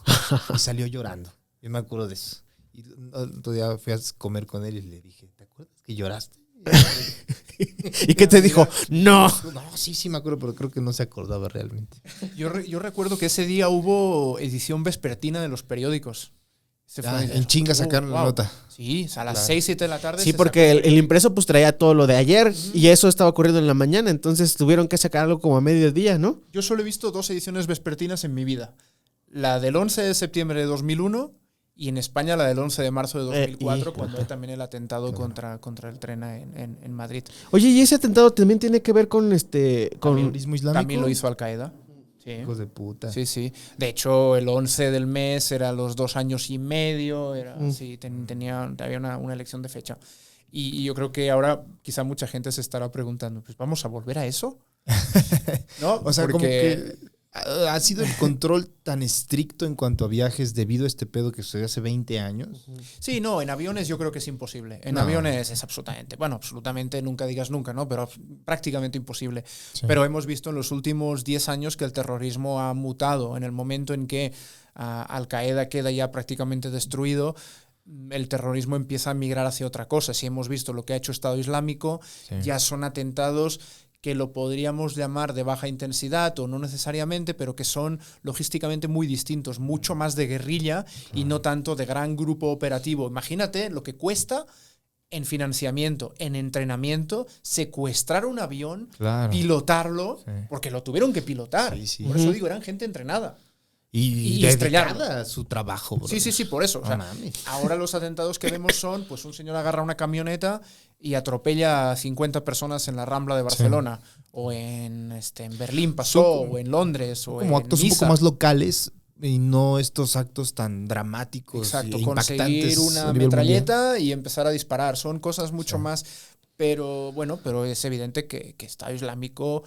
Y salió llorando. Yo me acuerdo de eso. Y otro día fui a comer con él y le dije, ¿te acuerdas que lloraste? ¿Y qué te dijo? ¡No! No, sí me acuerdo, pero creo que no se acordaba realmente. Yo recuerdo que ese día hubo edición vespertina de los periódicos. En chinga sacaron la nota. Sí, a las Claro. 6, 7 de la tarde. Sí, se porque sacó el impreso pues traía todo lo de ayer y eso estaba ocurriendo en la mañana, entonces tuvieron que sacar algo como a mediodía, ¿no? Yo solo he visto 2 ediciones vespertinas en mi vida. La del 11 de septiembre de 2001 y en España la del 11 de marzo de 2004, cuando hay también el atentado contra el tren en Madrid. Oye, y ese atentado también tiene que ver con con ¿Terrorismo islámico? También lo hizo Al-Qaeda. Sí. Hijos de puta. Sí, sí. De hecho, el 11 del mes era los 2 años y medio. Sí, había una elección de fecha. Y yo creo que ahora quizá mucha gente se estará preguntando, pues ¿vamos a volver a eso? ¿No? O sea, como Porque- que ha sido el control tan estricto en cuanto a viajes debido a este pedo que sucedió hace 20 años. Sí, no, en aviones yo creo que es imposible. En No. aviones es absolutamente, nunca digas nunca, ¿no? Pero prácticamente imposible. Sí. Pero hemos visto en los últimos 10 años que el terrorismo ha mutado. En el momento en que Al-Qaeda queda ya prácticamente destruido, el terrorismo empieza a migrar hacia otra cosa. Si hemos visto lo que ha hecho Estado Islámico, Sí. ya son atentados que lo podríamos llamar de baja intensidad o no necesariamente, pero que son logísticamente muy distintos, mucho más de guerrilla y no tanto de gran grupo operativo. Imagínate lo que cuesta en financiamiento, en entrenamiento, secuestrar un avión, Claro. pilotarlo, Sí. porque lo tuvieron que pilotar. Sí, sí. Por eso digo, eran gente entrenada. Y estrellarlo. su trabajo, bro. Sí, por eso. O sea, ahora los atentados que vemos son, pues un señor agarra una camioneta y atropella a 50 personas en la Rambla de Barcelona, o en Berlín pasó, o en Londres, o como en actos Niza. un poco más locales y no estos actos tan dramáticos. Exacto, e conseguir impactantes una a nivel metralleta mundial. y empezar a disparar. Son cosas mucho más. Pero es evidente que Estado Islámico,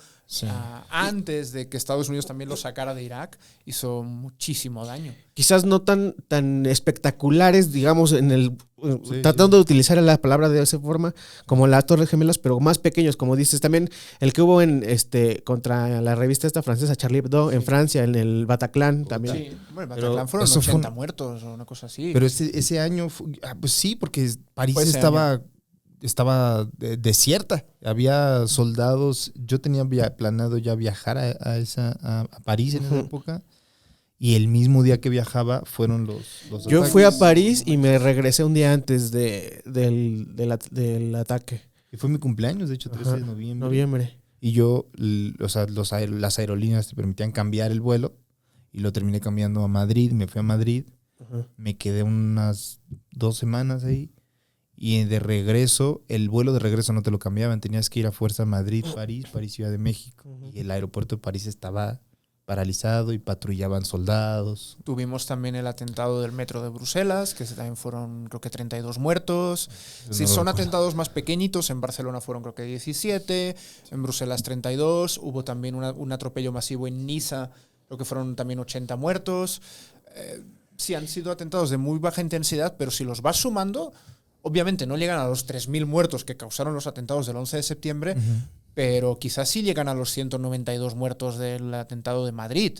antes de que Estados Unidos también lo sacara de Irak, hizo muchísimo daño. Quizás no tan espectaculares, digamos, tratando de utilizar la palabra de esa forma, como las Torres Gemelas, pero más pequeños, como dices. También el que hubo contra la revista esta francesa, Charlie Hebdo, en Francia, en el Bataclan también. Sí, bueno, el Bataclan fueron 80 muertos o una cosa así. Pero ese año, pues sí, porque París estaba desierta. Había soldados. Yo tenía planeado ya viajar a París en esa época. Y el mismo día que viajaba fueron los Yo ataques. fui a París y me regresé un día antes del ataque. Y fue mi cumpleaños, de hecho, 13 de noviembre. Y yo, las aerolíneas te permitían cambiar el vuelo. Y lo terminé cambiando a Madrid. Me fui a Madrid. Me quedé unas 2 semanas ahí. Y de regreso, el vuelo de regreso no te lo cambiaban. Tenías que ir a fuerza a Madrid, París, Ciudad de México. Y el aeropuerto de París estaba paralizado y patrullaban soldados. Tuvimos también el atentado del metro de Bruselas, que también fueron, creo que 32 muertos. Sí, son atentados más pequeñitos. En Barcelona fueron, creo que 17. En Bruselas 32. Hubo también un atropello masivo en Niza, creo que fueron también 80 muertos. Sí, han sido atentados de muy baja intensidad, pero si los vas sumando, obviamente no llegan a los 3.000 muertos que causaron los atentados del 11 de septiembre, pero quizás sí llegan a los 192 muertos del atentado de Madrid,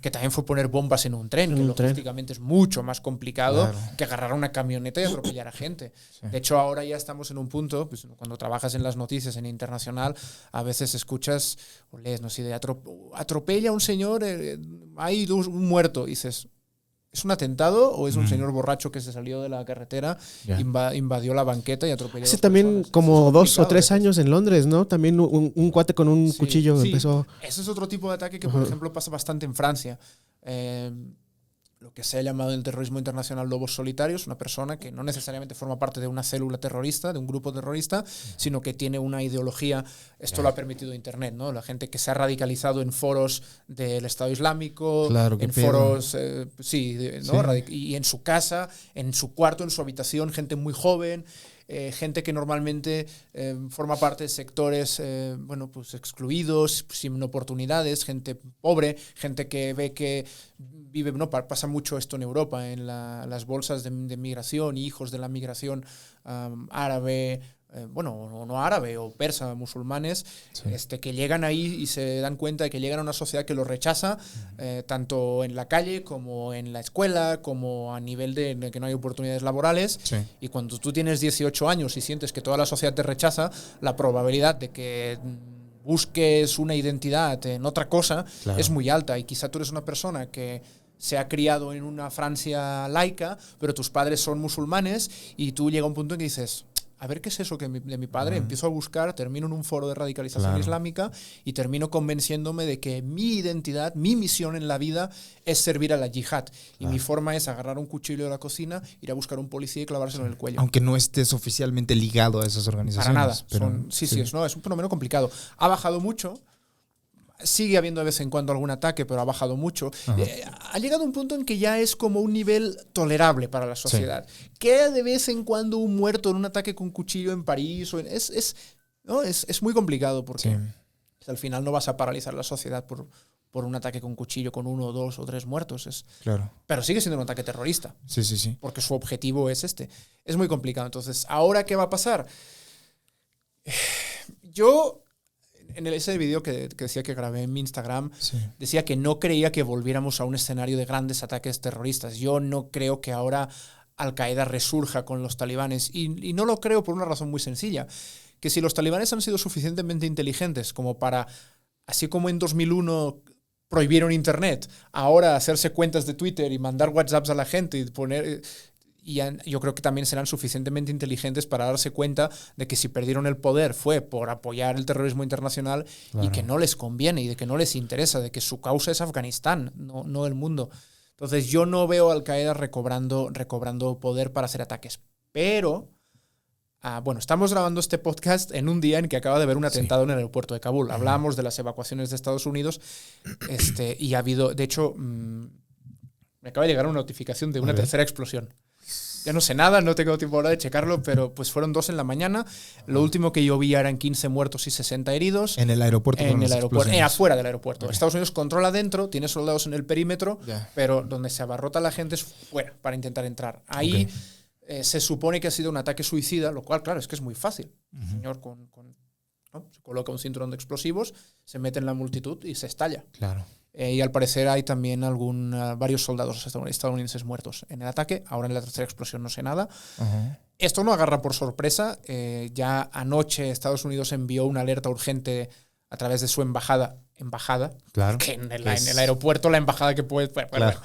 que también fue poner bombas en un tren, que logísticamente es mucho más complicado que agarrar una camioneta y atropellar a gente. De hecho, ahora ya estamos en un punto, pues, cuando trabajas en las noticias en internacional, a veces escuchas o lees, no sé, de atropella a un señor, hay un muerto, y dices, ¿es un atentado o es un señor borracho que se salió de la carretera, invadió la banqueta y atropelló a dos también personas? como 2 o 3 años en Londres, ¿no? También un cuate con un cuchillo empezó. Ese es otro tipo de ataque que, por ejemplo, pasa bastante en Francia. Lo que se ha llamado el terrorismo internacional lobos solitarios, una persona que no necesariamente forma parte de una célula terrorista, de un grupo terrorista, sino que tiene una ideología. Esto lo ha permitido Internet, ¿no? La gente que se ha radicalizado en foros del Estado Islámico, en foros, ¿no? Y en su casa, en su cuarto, en su habitación, gente muy joven. Gente que normalmente forma parte de sectores pues excluidos, sin oportunidades, gente pobre, gente que ve que vive, ¿no? Pasa mucho esto en Europa, en las bolsas de migración, hijos de la migración árabe, no árabe o persa, musulmanes, que llegan ahí y se dan cuenta de que llegan a una sociedad que los rechaza, tanto en la calle como en la escuela, como a nivel de que no hay oportunidades laborales. Y cuando tú tienes 18 años y sientes que toda la sociedad te rechaza, la probabilidad de que busques una identidad en otra cosa es muy alta. Y quizá tú eres una persona que se ha criado en una Francia laica, pero tus padres son musulmanes, y tú llega un punto en que dices, a ver qué es eso de mi padre, empiezo a buscar, termino en un foro de radicalización islámica y termino convenciéndome de que mi identidad, mi misión en la vida es servir a la yihad. Y mi forma es agarrar un cuchillo de la cocina, ir a buscar un policía y clavárselo en el cuello. Aunque no estés oficialmente ligado a esas organizaciones. Para nada. Pero, es un fenómeno complicado. Ha bajado mucho. Sigue habiendo de vez en cuando algún ataque, pero ha bajado mucho. Ha llegado a un punto en que ya es como un nivel tolerable para la sociedad. Queda de vez en cuando un muerto en un ataque con cuchillo en París. Es muy complicado porque al final no vas a paralizar la sociedad por un ataque con cuchillo con 1, 2 o 3 muertos. Pero sigue siendo un ataque terrorista. Sí. Porque su objetivo es este. Es muy complicado. Entonces, ¿ahora qué va a pasar? Yo, en ese video que decía que grabé en mi Instagram, decía que no creía que volviéramos a un escenario de grandes ataques terroristas. Yo no creo que ahora Al-Qaeda resurja con los talibanes. Y no lo creo por una razón muy sencilla. Que si los talibanes han sido suficientemente inteligentes como para, así como en 2001 prohibieron Internet, ahora hacerse cuentas de Twitter y mandar WhatsApps a la gente y yo creo que también serán suficientemente inteligentes para darse cuenta de que si perdieron el poder fue por apoyar el terrorismo internacional y que no les conviene y de que no les interesa, de que su causa es Afganistán, no el mundo. Entonces yo no veo a Al-Qaeda recobrando poder para hacer ataques. Pero, bueno, estamos grabando este podcast en un día en que acaba de haber un atentado en el aeropuerto de Kabul. Hablábamos de las evacuaciones de Estados Unidos y ha habido, de hecho, me acaba de llegar una notificación de una tercera explosión. Ya no sé nada, no tengo tiempo ahora de checarlo, pero pues fueron 2 en la mañana. Lo último que yo vi eran 15 muertos y 60 heridos. En el aeropuerto. Afuera del aeropuerto. Okay. Estados Unidos controla dentro, tiene soldados en el perímetro, pero donde se abarrota la gente es fuera para intentar entrar. Ahí se supone que ha sido un ataque suicida, lo cual, claro, es que es muy fácil. El señor se coloca un cinturón de explosivos, se mete en la multitud y se estalla. Claro. Y al parecer hay también varios soldados estadounidenses muertos en el ataque. Ahora en la tercera explosión no sé nada. Esto no agarra por sorpresa. Ya anoche Estados Unidos envió una alerta urgente a través de su embajada. Claro. Que en el aeropuerto, la embajada que puede... Claro.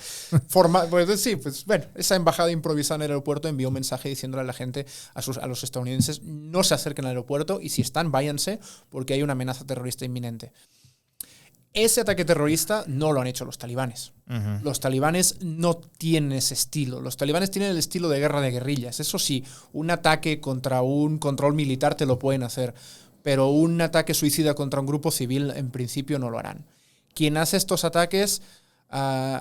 Esa embajada improvisada en el aeropuerto envió un mensaje diciéndole a la gente, a los estadounidenses, no se acerquen al aeropuerto y si están, váyanse porque hay una amenaza terrorista inminente. Ese ataque terrorista no lo han hecho los talibanes. Los talibanes no tienen ese estilo. Los talibanes tienen el estilo de guerra de guerrillas. Eso sí, un ataque contra un control militar te lo pueden hacer, pero un ataque suicida contra un grupo civil en principio no lo harán. Quien hace estos ataques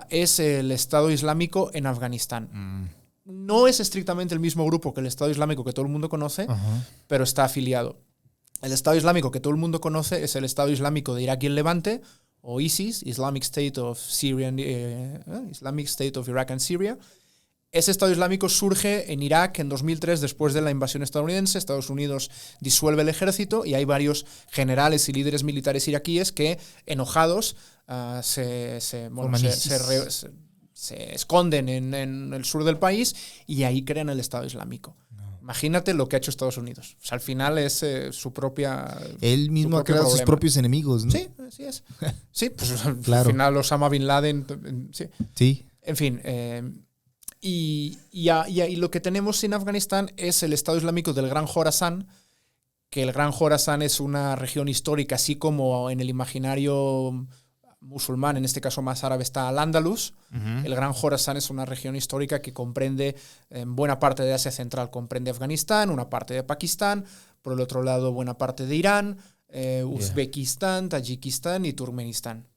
es el Estado Islámico en Afganistán. No es estrictamente el mismo grupo que el Estado Islámico que todo el mundo conoce, pero está afiliado. El Estado Islámico que todo el mundo conoce es el Estado Islámico de Irak y el Levante, o ISIS, Islamic State of Iraq and Syria. Ese Estado Islámico surge en Irak en 2003 después de la invasión estadounidense. Estados Unidos disuelve el ejército y hay varios generales y líderes militares iraquíes que, enojados, se esconden en el sur del país y ahí crean el Estado Islámico. Imagínate lo que ha hecho Estados Unidos. O sea, al final es su propia... Él mismo ha creado sus propios enemigos, ¿no? Sí, así es. Sí, pues claro. Al final Osama Bin Laden... Sí. En fin, y lo que tenemos en Afganistán es el Estado Islámico del Gran Jorasán, que el Gran Jorasán es una región histórica, así como en el imaginario musulmán, en este caso más árabe, está Al-Ándalus. El Gran Jorasán es una región histórica que comprende buena parte de Asia Central, comprende Afganistán, una parte de Pakistán, por el otro lado buena parte de Irán, Uzbekistán, Tayikistán y Turkmenistán.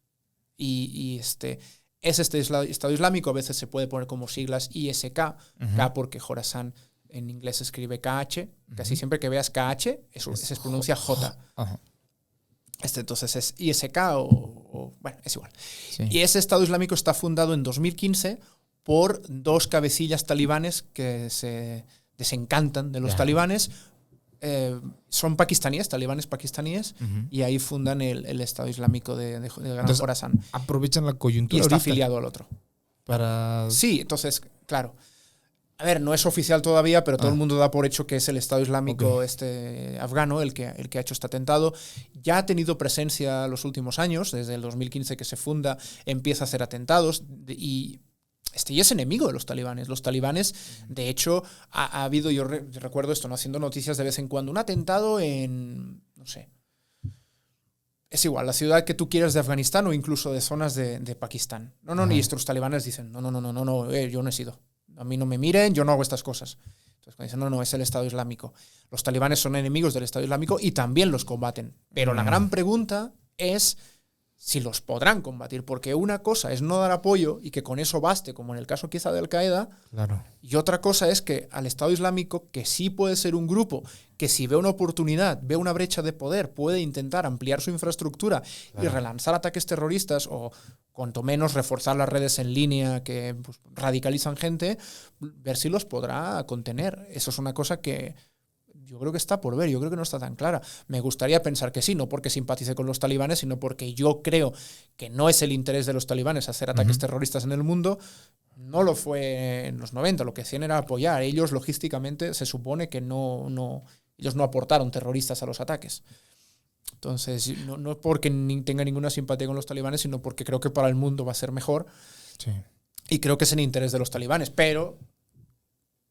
Ese Estado Islámico a veces se puede poner como siglas ISK, K porque Jorasán en inglés se escribe KH, casi siempre que veas KH, eso se pronuncia J. Entonces es ISK bueno, es igual. Sí. Y ese Estado Islámico está fundado en 2015 por 2 cabecillas talibanes que se desencantan de los talibanes. Son pakistaníes, talibanes pakistaníes, y ahí fundan el Estado Islámico de Gran Jorasán. Aprovechan la coyuntura. Y está afiliado al otro. Para... Sí, entonces, claro. A ver, no es oficial todavía, pero todo el mundo da por hecho que es el Estado Islámico afgano el que ha hecho este atentado. Ya ha tenido presencia los últimos años, desde el 2015 que se funda, empieza a hacer atentados y es enemigo de los talibanes. Los talibanes, de hecho, ha habido, yo recuerdo esto, ¿no? Haciendo noticias de vez en cuando, un atentado en, no sé, es igual, la ciudad que tú quieras de Afganistán o incluso de zonas de Pakistán. No, y estos talibanes dicen, no, yo no he sido. A mí no me miren, yo no hago estas cosas. Entonces cuando dicen, no, es el Estado Islámico. Los talibanes son enemigos del Estado Islámico y también los combaten. Pero la gran pregunta es si los podrán combatir, porque una cosa es no dar apoyo y que con eso baste, como en el caso quizá de Al-Qaeda, y otra cosa es que al Estado Islámico, que sí puede ser un grupo que si ve una oportunidad, ve una brecha de poder, puede intentar ampliar su infraestructura y relanzar ataques terroristas o cuanto menos reforzar las redes en línea que radicalizan gente, ver si los podrá contener. Eso es una cosa que yo creo que está por ver, yo creo que no está tan clara. Me gustaría pensar que sí, no porque simpatice con los talibanes, sino porque yo creo que no es el interés de los talibanes hacer ataques terroristas en el mundo. No lo fue en los 90, lo que hacían era apoyar. Ellos logísticamente se supone que ellos no aportaron terroristas a los ataques. Entonces, no es porque tenga ninguna simpatía con los talibanes, sino porque creo que para el mundo va a ser mejor. Sí. Y creo que es en interés de los talibanes, pero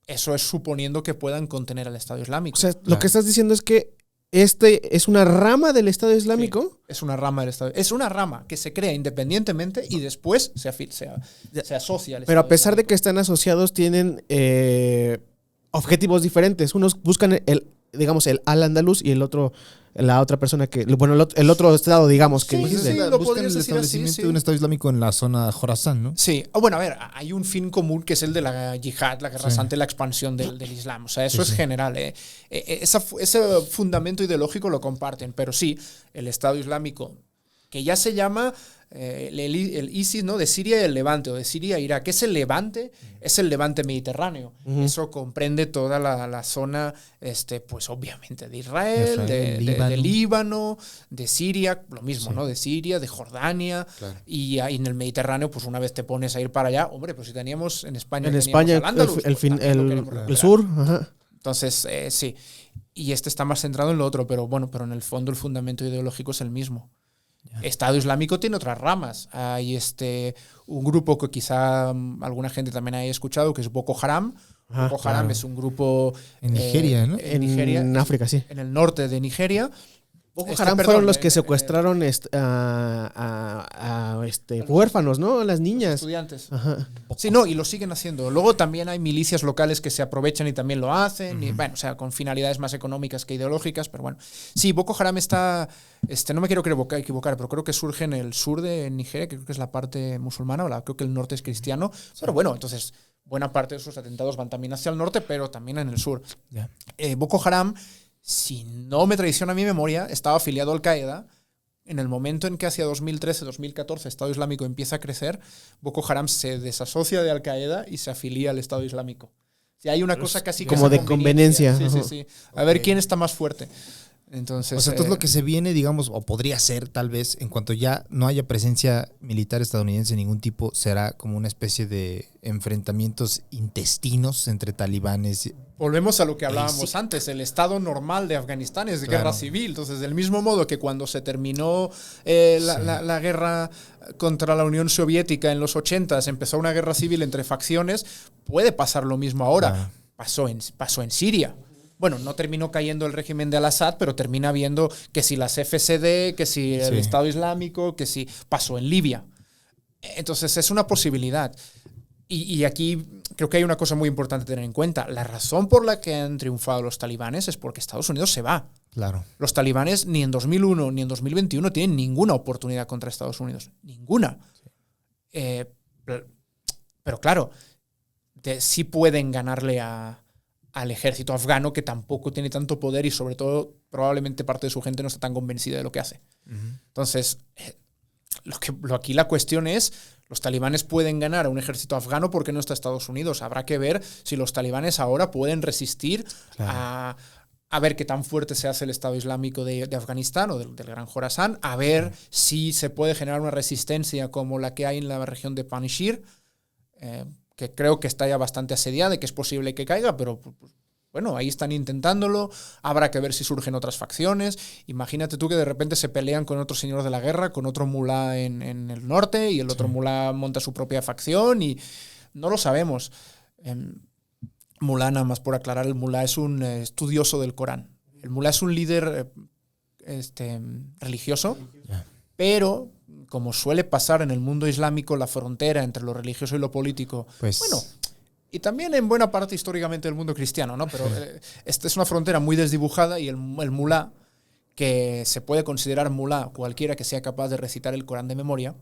eso es suponiendo que puedan contener al Estado Islámico. O sea, lo que estás diciendo es que es una rama del Estado Islámico. Sí, es una rama del Estado. Es una rama que se crea independientemente y después se asocia al Estado. Pero a pesar Islámico. de que están asociados, tienen objetivos diferentes. Unos buscan digamos, el al-Andalus y el otro, la otra persona que, bueno, el otro estado, digamos, que Sí, dijiste. sí, lo Buscan podrías el decir establecimiento así, sí. de un Estado Islámico en la zona de Jorazán, ¿no? Sí, bueno, a ver, hay un fin común que es el de la yihad, la guerra santa y la expansión del Islam. O sea, eso es general. Ese fundamento ideológico lo comparten, pero sí, el Estado Islámico, que ya se llama el ISIS, ¿no? De Siria y el Levante, o de Siria e Irak. Es el Levante mediterráneo. Eso comprende toda la zona, pues obviamente de Israel, de Líbano, de Siria, lo mismo, ¿no? De Siria, de Jordania. Claro. Y ahí en el Mediterráneo, pues una vez te pones a ir para allá, hombre, pues si teníamos en España. En España, Al-Ándalus, el sur. Ajá. Entonces, sí. Y está más centrado en lo otro, pero bueno, pero en el fondo el fundamento ideológico es el mismo. Estado Islámico tiene otras ramas. Hay un grupo que quizá alguna gente también haya escuchado, que es Boko Haram. Boko Haram es un grupo en Nigeria, ¿no? En Nigeria, en África, sí. En el norte de Nigeria. Boko Haram fueron los que secuestraron huérfanos, ¿no? Las niñas. Estudiantes. Ajá. Sí, no, y lo siguen haciendo. Luego también hay milicias locales que se aprovechan y también lo hacen. Y, bueno, o sea, con finalidades más económicas que ideológicas, pero bueno. Sí, Boko Haram está, no me quiero equivocar, pero creo que surge en el sur de Nigeria, que creo que es la parte musulmana, creo que el norte es cristiano. Pero bueno, entonces, buena parte de sus atentados van también hacia el norte, pero también en el sur. Yeah. Boko Haram, si no me traiciona mi memoria, estaba afiliado a Al-Qaeda. En el momento en que hacia 2013-2014 Estado Islámico empieza a crecer, Boko Haram se desasocia de Al-Qaeda y se afilia al Estado Islámico. Si hay una cosa casi como de conveniencia. Sí. A ver quién está más fuerte. Entonces, o sea, entonces lo que se viene, digamos, o podría ser tal vez, en cuanto ya no haya presencia militar estadounidense de ningún tipo, será como una especie de enfrentamientos intestinos entre talibanes. Volvemos a lo que hablábamos antes, el estado normal de Afganistán es de guerra civil. Entonces, del mismo modo que cuando se terminó la guerra contra la Unión Soviética en los 80s, empezó una guerra civil entre facciones, puede pasar lo mismo ahora. Pasó en Siria. Bueno, no terminó cayendo el régimen de Al-Assad, pero termina viendo que si las FSD, que si el Estado Islámico, que si pasó en Libia. Entonces es una posibilidad. Y aquí creo que hay una cosa muy importante a tener en cuenta. La razón por la que han triunfado los talibanes es porque Estados Unidos se va. Claro. Los talibanes ni en 2001 ni en 2021 tienen ninguna oportunidad contra Estados Unidos. Ninguna. Sí. Pero claro, sí pueden ganarle al ejército afgano, que tampoco tiene tanto poder y sobre todo probablemente parte de su gente no está tan convencida de lo que hace. Entonces, aquí la cuestión es, los talibanes pueden ganar a un ejército afgano porque no está Estados Unidos. Habrá que ver si los talibanes ahora pueden resistir a ver qué tan fuerte se hace el Estado Islámico de Afganistán o del Gran Jorazán, a ver si se puede generar una resistencia como la que hay en la región de Panjshir, que creo que está ya bastante asediada y que es posible que caiga, pero bueno, ahí están intentándolo. Habrá que ver si surgen otras facciones. Imagínate tú que de repente se pelean con otro señor de la guerra, con otro mulá en el norte, y el otro mulá monta su propia facción y no lo sabemos. Mulá, nada más por aclarar, el mulá es un estudioso del Corán. El mulá es un líder religioso, pero como suele pasar en el mundo islámico, la frontera entre lo religioso y lo político, bueno, y también en buena parte históricamente del mundo cristiano, ¿no? Pero esta es una frontera muy desdibujada y el mulá, que se puede considerar mulá cualquiera que sea capaz de recitar el Corán de memoria,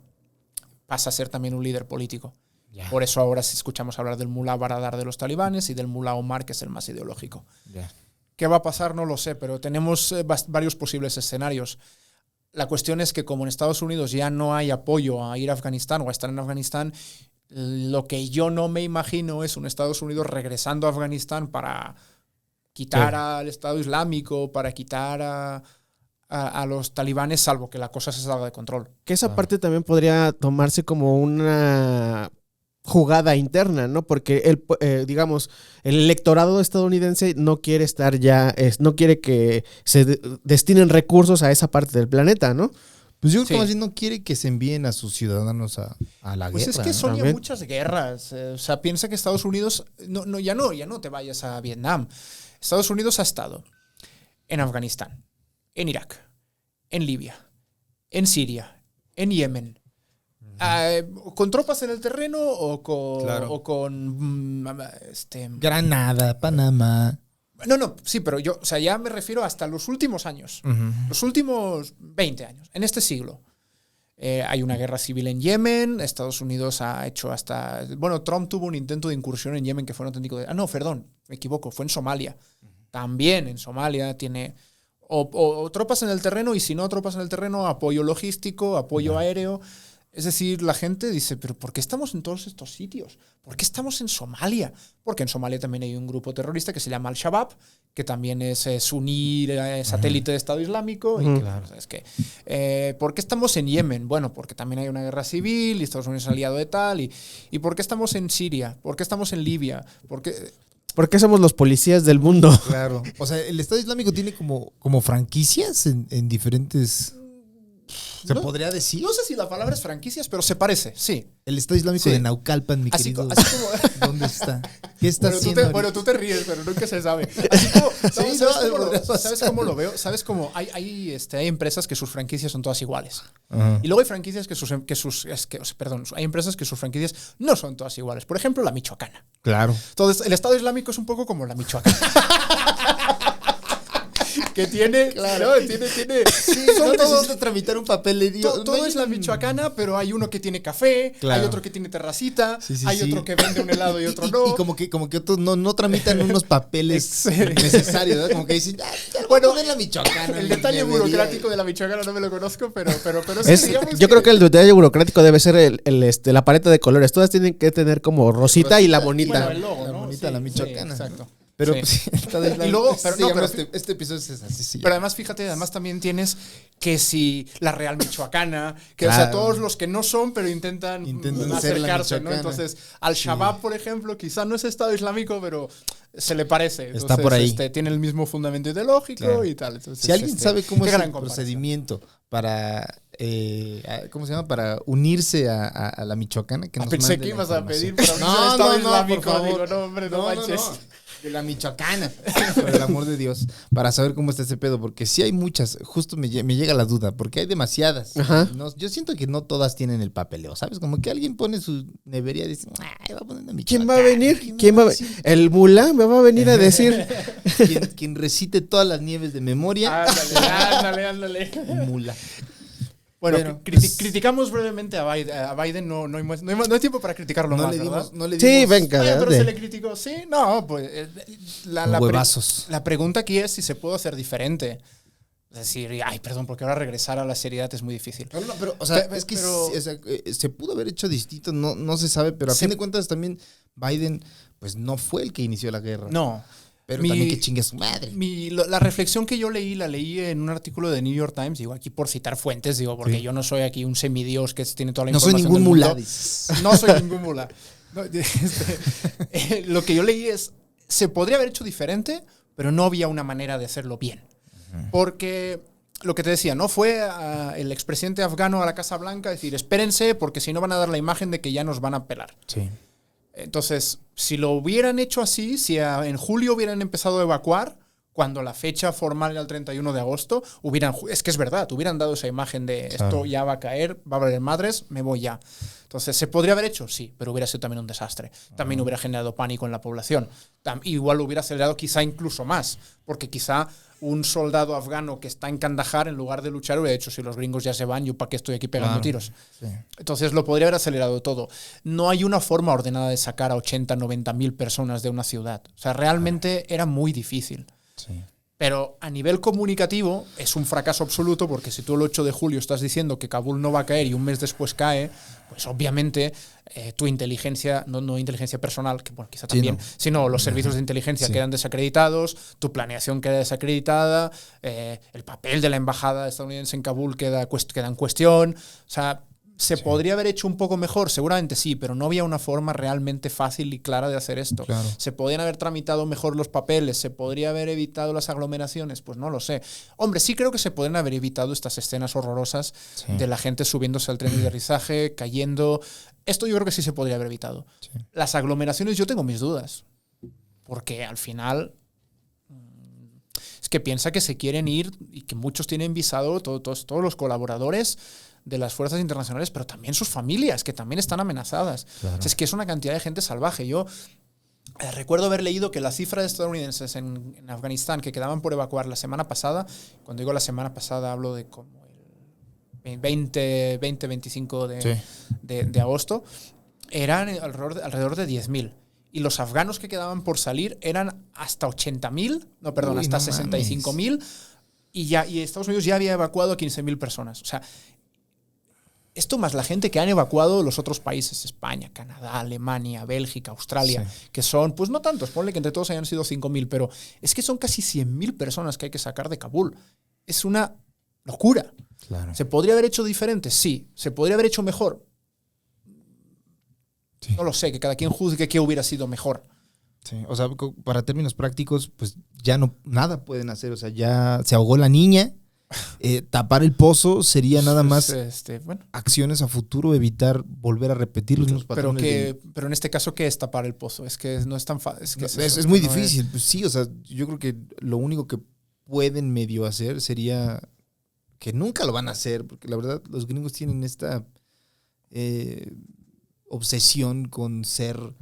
pasa a ser también un líder político. Yeah. Por eso ahora escuchamos hablar del mulá Baradar de los talibanes y del mulá Omar, que es el más ideológico. Yeah. ¿Qué va a pasar? No lo sé, pero tenemos varios posibles escenarios. La cuestión es que como en Estados Unidos ya no hay apoyo a ir a Afganistán o a estar en Afganistán, lo que yo no me imagino es un Estados Unidos regresando a Afganistán para quitar al Estado Islámico, para quitar a los talibanes, salvo que la cosa se salga de control. Que esa parte también podría tomarse como una jugada interna, ¿no? Porque digamos, el electorado estadounidense no quiere estar ya, no quiere que se destinen recursos a esa parte del planeta, ¿no? Pues yo creo que más bien no quiere que se envíen a sus ciudadanos a la Pues guerra. es que ¿no? son ya muchas guerras. O sea, piensa que Estados Unidos, ya no te vayas a Vietnam. Estados Unidos ha estado en Afganistán, en Irak, en Libia, en Siria, en Yemen. ¿Con tropas en el terreno o con Granada, Panamá. No, sí, pero yo, o sea, ya me refiero hasta los últimos años. Los últimos 20 años, en este siglo. Hay una guerra civil en Yemen, Estados Unidos ha hecho hasta... Bueno, Trump tuvo un intento de incursión en Yemen que fue un auténtico... no, perdón, me equivoco, fue en Somalia. También en Somalia tiene o tropas en el terreno y si no tropas en el terreno, apoyo logístico, apoyo aéreo... Es decir, la gente dice, pero ¿por qué estamos en todos estos sitios? ¿Por qué estamos en Somalia? Porque en Somalia también hay un grupo terrorista que se llama Al-Shabaab, que también es sunní, satélite de Estado Islámico. Y claro, ¿sabes qué? ¿Por qué estamos en Yemen? Bueno, porque también hay una guerra civil y Estados Unidos es aliado de tal. ¿Y por qué estamos en Siria? ¿Por qué estamos en Libia? ¿Por qué somos los policías del mundo? Claro. O sea, el Estado Islámico tiene como franquicias en diferentes... ¿Se podría decir? No sé si la palabra es franquicias, pero se parece, sí. El Estado Islámico de Naucalpan, mi querido. Así como, ¿dónde está? ¿Qué está haciendo? Tú te ríes, pero nunca se sabe. Así como, ¿sabes cómo lo veo? ¿Sabes cómo hay empresas que sus franquicias son todas iguales? Y luego hay franquicias hay empresas que sus franquicias no son todas iguales. Por ejemplo, la Michoacana. Claro. Entonces, el Estado Islámico es un poco como la Michoacana. Que tiene, claro, ¿no? tiene sí, son todos de tramitar un papel. Todo es la Michoacana, pero hay uno que tiene café, hay otro que tiene terracita, hay otro que vende un helado y otro no. Y como que otros no tramitan unos papeles necesarios, ¿verdad? Como que dicen, bueno, la Michoacana. El detalle burocrático de la Michoacana no me lo conozco, pero yo creo que el detalle burocrático debe ser la paleta de colores. Todas tienen que tener como rosita y la bonita. Bueno, el logo, ¿no? La bonita, la Michoacana. Sí, exacto. Pero y luego, este episodio es así. Sí, pero además, fíjate, también tienes que si la Real Michoacana, que o sea, todos los que no son, pero intentan acercarse, ¿no? Entonces, Al-Shabaab, por ejemplo, quizá no es Estado Islámico, pero se le parece. Entonces, está por ahí. Tiene el mismo fundamento ideológico y tal. Entonces, si alguien sabe cómo es el procedimiento para ¿cómo se llama? Para unirse a la Michoacana, que nos pensé que ibas a pedir para unirse al Estado Islámico. Por favor. Digo, no, hombre, no manches. De la Michoacana, por el amor de Dios, para saber cómo está ese pedo, porque sí hay muchas, justo me llega la duda, porque hay demasiadas. Yo siento que no todas tienen el papeleo, ¿sabes? Como que alguien pone su nevería y dice, va a poner una Michoacana. ¿Quién va a venir? ¿Quién va a venir? ¿El mula me va a venir a decir? quien recite todas las nieves de memoria. Ándale. Mula. Bueno, criticamos brevemente a Biden. No hay tiempo para criticarlo más, ¿verdad? Sí, venga. Pero se le criticó. Sí, no, pues la pregunta aquí es si se puede hacer diferente. Es decir, perdón, porque ahora regresar a la seriedad es muy difícil. No, pero, o sea, es que se pudo haber hecho distinto, no se sabe, pero a fin de cuentas también Biden, pues no fue el que inició la guerra. No. Pero también que chingue a su madre. La reflexión que yo la leí en un artículo de New York Times, digo aquí por citar fuentes, porque yo no soy aquí un semidios que tiene toda la información. No soy ningún mula. No soy ningún mula. Lo que yo leí es, se podría haber hecho diferente, pero no había una manera de hacerlo bien. Porque lo que te decía, ¿no? Fue el expresidente afgano a la Casa Blanca a decir, espérense, porque si no van a dar la imagen de que ya nos van a pelar. Sí. Entonces, si lo hubieran hecho así, si en julio hubieran empezado a evacuar, cuando la fecha formal era el 31 de agosto, es que es verdad, hubieran dado esa imagen de esto ya va a caer, va a haber madres, me voy ya. Entonces, ¿se podría haber hecho? Sí, pero hubiera sido también un desastre. También hubiera generado pánico en la población. Igual lo hubiera acelerado quizá incluso más, porque quizá un soldado afgano que está en Kandahar, en lugar de luchar, hubiera dicho, si los gringos ya se van, ¿yo para qué estoy aquí pegando tiros? Sí. Entonces lo podría haber acelerado todo. No hay una forma ordenada de sacar a 80, 90 mil personas de una ciudad. O sea, realmente era muy difícil. Sí. Pero a nivel comunicativo es un fracaso absoluto, porque si tú el 8 de julio estás diciendo que Kabul no va a caer y un mes después cae, pues obviamente tu inteligencia, no inteligencia personal, que bueno, quizá también, sino los servicios de inteligencia quedan desacreditados, tu planeación queda desacreditada, el papel de la embajada estadounidense en Kabul queda en cuestión. O sea, ¿Se podría haber hecho un poco mejor? Seguramente sí, pero no había una forma realmente fácil y clara de hacer esto. Claro. ¿Se podrían haber tramitado mejor los papeles? ¿Se podría haber evitado las aglomeraciones? Pues no lo sé. Hombre, sí creo que se podrían haber evitado estas escenas horrorosas de la gente subiéndose al tren de aterrizaje, cayendo. Esto yo creo que sí se podría haber evitado. Sí. Las aglomeraciones yo tengo mis dudas. Porque al final es que piensa que se quieren ir y que muchos tienen visado, todos los colaboradores de las fuerzas internacionales, pero también sus familias, que también están amenazadas. Claro. O sea, es que es una cantidad de gente salvaje. Yo recuerdo haber leído que la cifra de estadounidenses en Afganistán que quedaban por evacuar la semana pasada, cuando digo la semana pasada hablo de como el 25 de agosto, eran alrededor de 10.000. Y los afganos que quedaban por salir eran hasta 80.000, hasta 65.000. Y Estados Unidos ya había evacuado a 15.000 personas. O sea, esto más la gente que han evacuado los otros países, España, Canadá, Alemania, Bélgica, Australia, que son, pues no tantos, ponle que entre todos hayan sido 5.000, pero es que son casi 100.000 personas que hay que sacar de Kabul. Es una locura. Claro. ¿Se podría haber hecho diferente? Sí. ¿Se podría haber hecho mejor? Sí. No lo sé, que cada quien juzgue qué hubiera sido mejor. Sí, o sea, para términos prácticos, pues ya nada pueden hacer. O sea, ya se ahogó la niña. Tapar el pozo sería nada más acciones a futuro, evitar volver a repetir los mismos patrones. Pero en este caso, ¿qué es tapar el pozo? Es que no es tan fácil. Es muy difícil. Pues sí, o sea, yo creo que lo único que pueden medio hacer sería, que nunca lo van a hacer, porque la verdad los gringos tienen esta obsesión con ser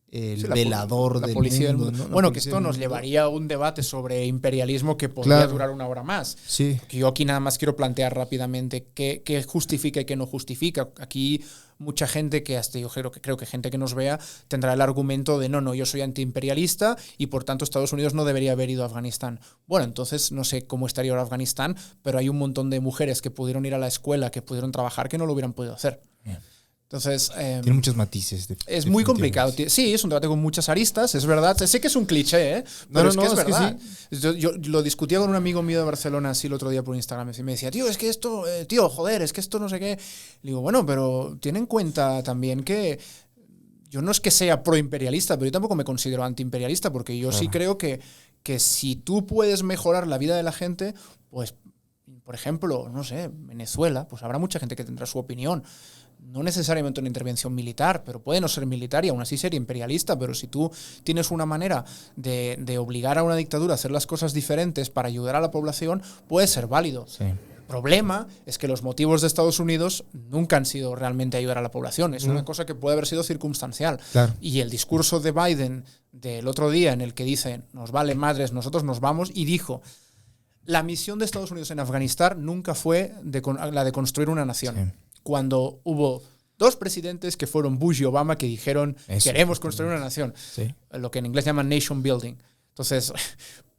el velador del mundo, ¿no? Bueno, que esto nos llevaría a un debate sobre imperialismo que podría durar una hora más. Sí. Porque yo aquí nada más quiero plantear rápidamente qué justifica y qué no justifica. Aquí mucha gente que hasta yo creo que gente que nos vea tendrá el argumento de no, yo soy antiimperialista y por tanto Estados Unidos no debería haber ido a Afganistán. Bueno, entonces no sé cómo estaría ahora Afganistán, pero hay un montón de mujeres que pudieron ir a la escuela, que pudieron trabajar, que no lo hubieran podido hacer. Bien. Entonces, tiene muchos matices. Es muy complicado. Sí, es un debate con muchas aristas, es verdad. Sé que es un cliché, pero es verdad. Que sí. Yo lo discutía con un amigo mío de Barcelona así el otro día por Instagram y me decía, es que esto, es que esto no sé qué. Le digo, bueno, pero ten en cuenta también que yo no es que sea proimperialista, pero yo tampoco me considero antiimperialista, porque yo sí creo que si tú puedes mejorar la vida de la gente, pues, por ejemplo, no sé, Venezuela, pues habrá mucha gente que tendrá su opinión. No necesariamente una intervención militar, pero puede no ser militar y aún así ser imperialista, pero si tú tienes una manera de obligar a una dictadura a hacer las cosas diferentes para ayudar a la población, puede ser válido. Sí. El problema es que los motivos de Estados Unidos nunca han sido realmente ayudar a la población. Es una cosa que puede haber sido circunstancial. Claro. Y el discurso de Biden del otro día en el que dice, nos vale madres, nosotros nos vamos, y dijo, la misión de Estados Unidos en Afganistán nunca fue la de construir una nación. Sí. Cuando hubo dos presidentes que fueron Bush y Obama que dijeron queremos construir una nación, lo que en inglés llaman nation building. Entonces,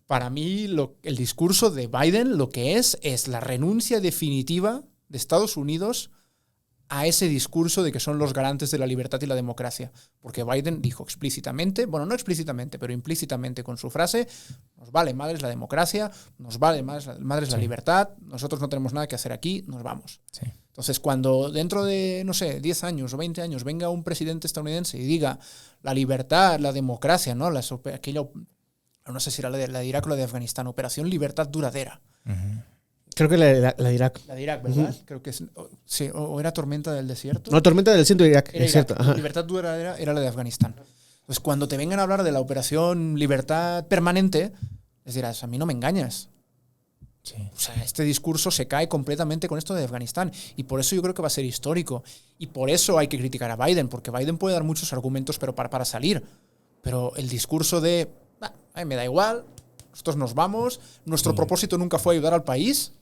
para mí el discurso de Biden lo que es la renuncia definitiva de Estados Unidos a ese discurso de que son los garantes de la libertad y la democracia. Porque Biden dijo explícitamente, bueno, no explícitamente, pero implícitamente con su frase, nos vale madres la democracia, nos vale madres la libertad, nosotros no tenemos nada que hacer aquí, nos vamos. Sí. Entonces, cuando dentro de, 10 años o 20 años venga un presidente estadounidense y diga la libertad, la democracia, ¿no? Aquello, no sé si era la de Irak o la de Afganistán, Operación Libertad Duradera. Uh-huh. Creo que la de Irak. La de Irak, ¿verdad? Uh-huh. Creo que sí, o era Tormenta del Desierto. No, Tormenta del Desierto de Irak. Era Irak. Ajá. Libertad Duradera era la de Afganistán. Pues cuando te vengan a hablar de la Operación Libertad Permanente, les dirás, a mí no me engañas. Sí. O sea, este discurso se cae completamente con esto de Afganistán. Y por eso yo creo que va a ser histórico. Y por eso hay que criticar a Biden, porque Biden puede dar muchos argumentos para salir. Pero el discurso de, me da igual, nosotros nos vamos, nuestro propósito nunca fue ayudar al país,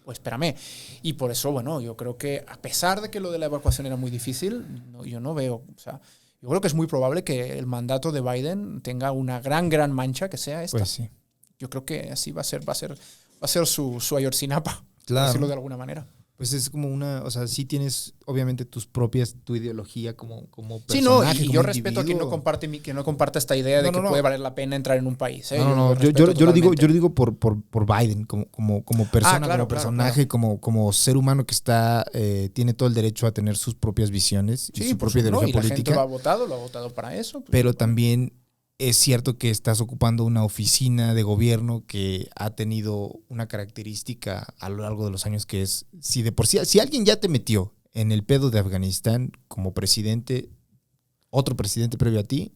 pues espérame. Y por eso, bueno, yo creo que a pesar de que lo de la evacuación era muy difícil, yo no veo, o sea, yo creo que es muy probable que el mandato de Biden tenga una gran mancha que sea esta. Pues sí. Yo creo que así va a ser su Ayotzinapa, claro, por decirlo de alguna manera. Pues es como o sea, sí tienes obviamente tu ideología como personaje. Sí, no, y como yo respeto a quien individuo. que no comparte esta idea de que puede valer la pena entrar en un país. No, yo lo digo por Biden, como persona, claro, como personaje, claro. como ser humano que tiene todo el derecho a tener sus propias visiones y su propia ideología y la política. gente lo ha votado para eso. Pues, pero también es cierto que estás ocupando una oficina de gobierno que ha tenido una característica a lo largo de los años que es, si alguien ya te metió en el pedo de Afganistán como presidente, otro presidente previo a ti,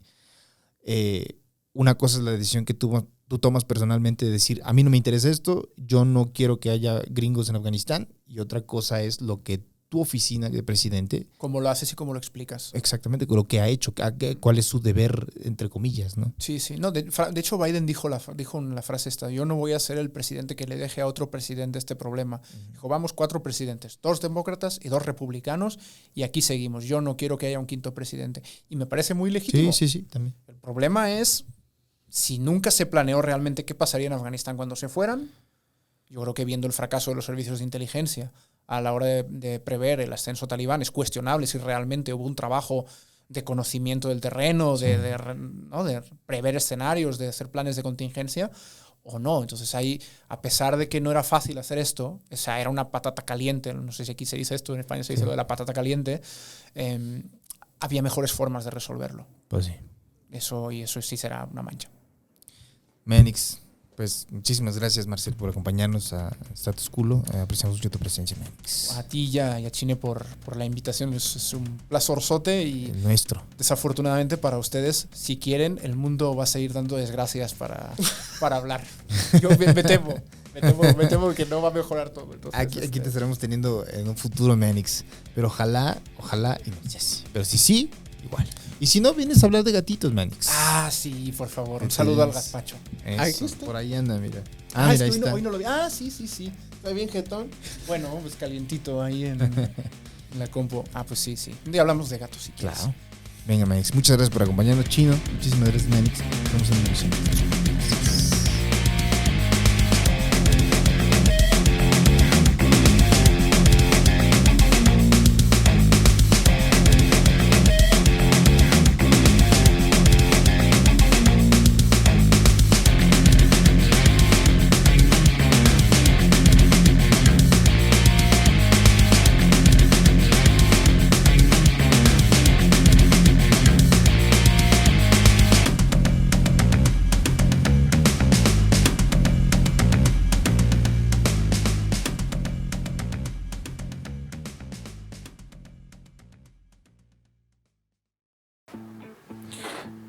una cosa es la decisión que tú tomas personalmente de decir, a mí no me interesa esto, yo no quiero que haya gringos en Afganistán, y otra cosa es lo que tu oficina de presidente... Cómo lo haces y cómo lo explicas. Exactamente, lo que ha hecho, cuál es su deber, entre comillas, ¿no? Sí. No, de hecho, Biden dijo en la frase esta, yo no voy a ser el presidente que le deje a otro presidente este problema. Dijo, vamos 4 presidentes, 2 demócratas y 2 republicanos, y aquí seguimos. Yo no quiero que haya un quinto presidente. Y me parece muy legítimo. Sí, también. El problema es, si nunca se planeó realmente qué pasaría en Afganistán cuando se fueran, yo creo que viendo el fracaso de los servicios de inteligencia a la hora de prever el ascenso talibán, es cuestionable si realmente hubo un trabajo de conocimiento del terreno, de prever escenarios, de hacer planes de contingencia o no. Entonces ahí, a pesar de que no era fácil hacer esto, o sea, era una patata caliente, no sé si aquí se dice esto, en España se dice lo de la patata caliente, había mejores formas de resolverlo. Pues sí. Eso sí será una mancha. Manix, pues muchísimas gracias, Marcel, por acompañarnos a Status Culo. Apreciamos mucho tu presencia, Manix. A ti y a Chine por la invitación. Es un placerzote y el nuestro. Desafortunadamente para ustedes, si quieren, el mundo va a seguir dando desgracias para hablar. Yo me temo que no va a mejorar todo. Entonces, aquí te estaremos teniendo en un futuro, Manix. Pero ojalá y no sé si. Pero sí, igual. Y si no, vienes a hablar de gatitos, Manix. Sí, por favor. Un saludo al gazpacho. Eso, por ahí anda, mira. Mira, ahí está. Hoy no lo vi. Sí. Está bien, jetón. Bueno, pues calientito ahí en la compu. Pues sí. Un día hablamos de gatos, si quieres. Claro. Venga, Manix. Muchas gracias por acompañarnos, Chino. Muchísimas gracias, Manix. Nos vemos en la próxima.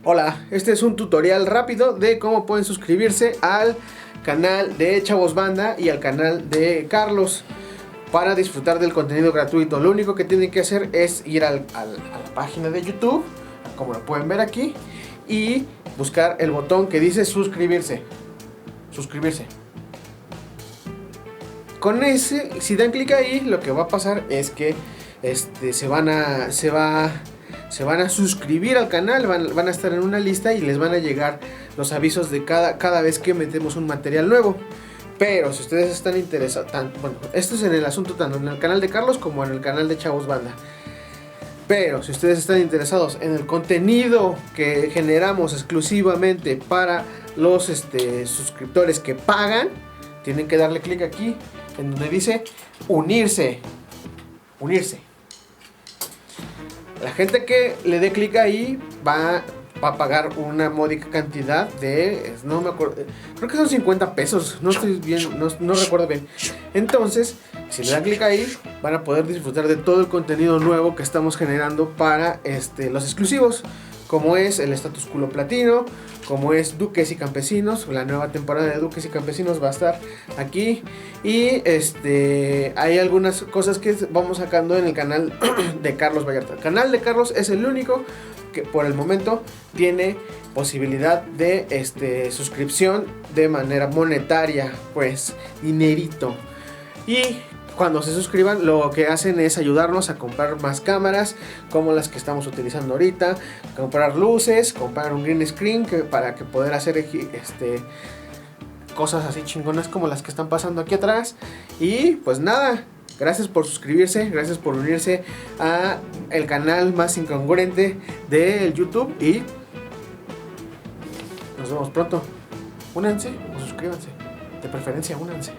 Hola, este es un tutorial rápido de cómo pueden suscribirse al canal de Chavos Banda y al canal de Carlos para disfrutar del contenido gratuito. Lo único que tienen que hacer es ir a la página de YouTube, como lo pueden ver aquí, y buscar el botón que dice suscribirse. Con ese, si dan clic ahí, lo que va a pasar es que se van a suscribir al canal, van a estar en una lista y les van a llegar los avisos de cada vez que metemos un material nuevo. Pero si ustedes están interesados, esto es en el asunto tanto en el canal de Carlos como en el canal de Chavos Banda. Pero si ustedes están interesados en el contenido que generamos exclusivamente para los suscriptores que pagan, tienen que darle clic aquí en donde dice unirse. La gente que le dé clic ahí va a pagar una módica cantidad de, no me acuerdo, creo que son 50 pesos, no estoy bien, no recuerdo bien. Entonces, si le dan clic ahí, van a poder disfrutar de todo el contenido nuevo que estamos generando para los exclusivos, como es el Status Culo Platino, como es Duques y Campesinos. La nueva temporada de Duques y Campesinos va a estar aquí. Y hay algunas cosas que vamos sacando en el canal de Carlos Vallarta. El canal de Carlos es el único que por el momento tiene posibilidad de suscripción de manera monetaria, pues dinerito. Y cuando se suscriban, lo que hacen es ayudarnos a comprar más cámaras como las que estamos utilizando ahorita, comprar luces, comprar un green screen para que poder hacer cosas así chingonas como las que están pasando aquí atrás. Y pues nada, Gracias por suscribirse, gracias por unirse a el canal más incongruente del YouTube y nos vemos pronto. Únanse o suscríbanse. De preferencia, únanse.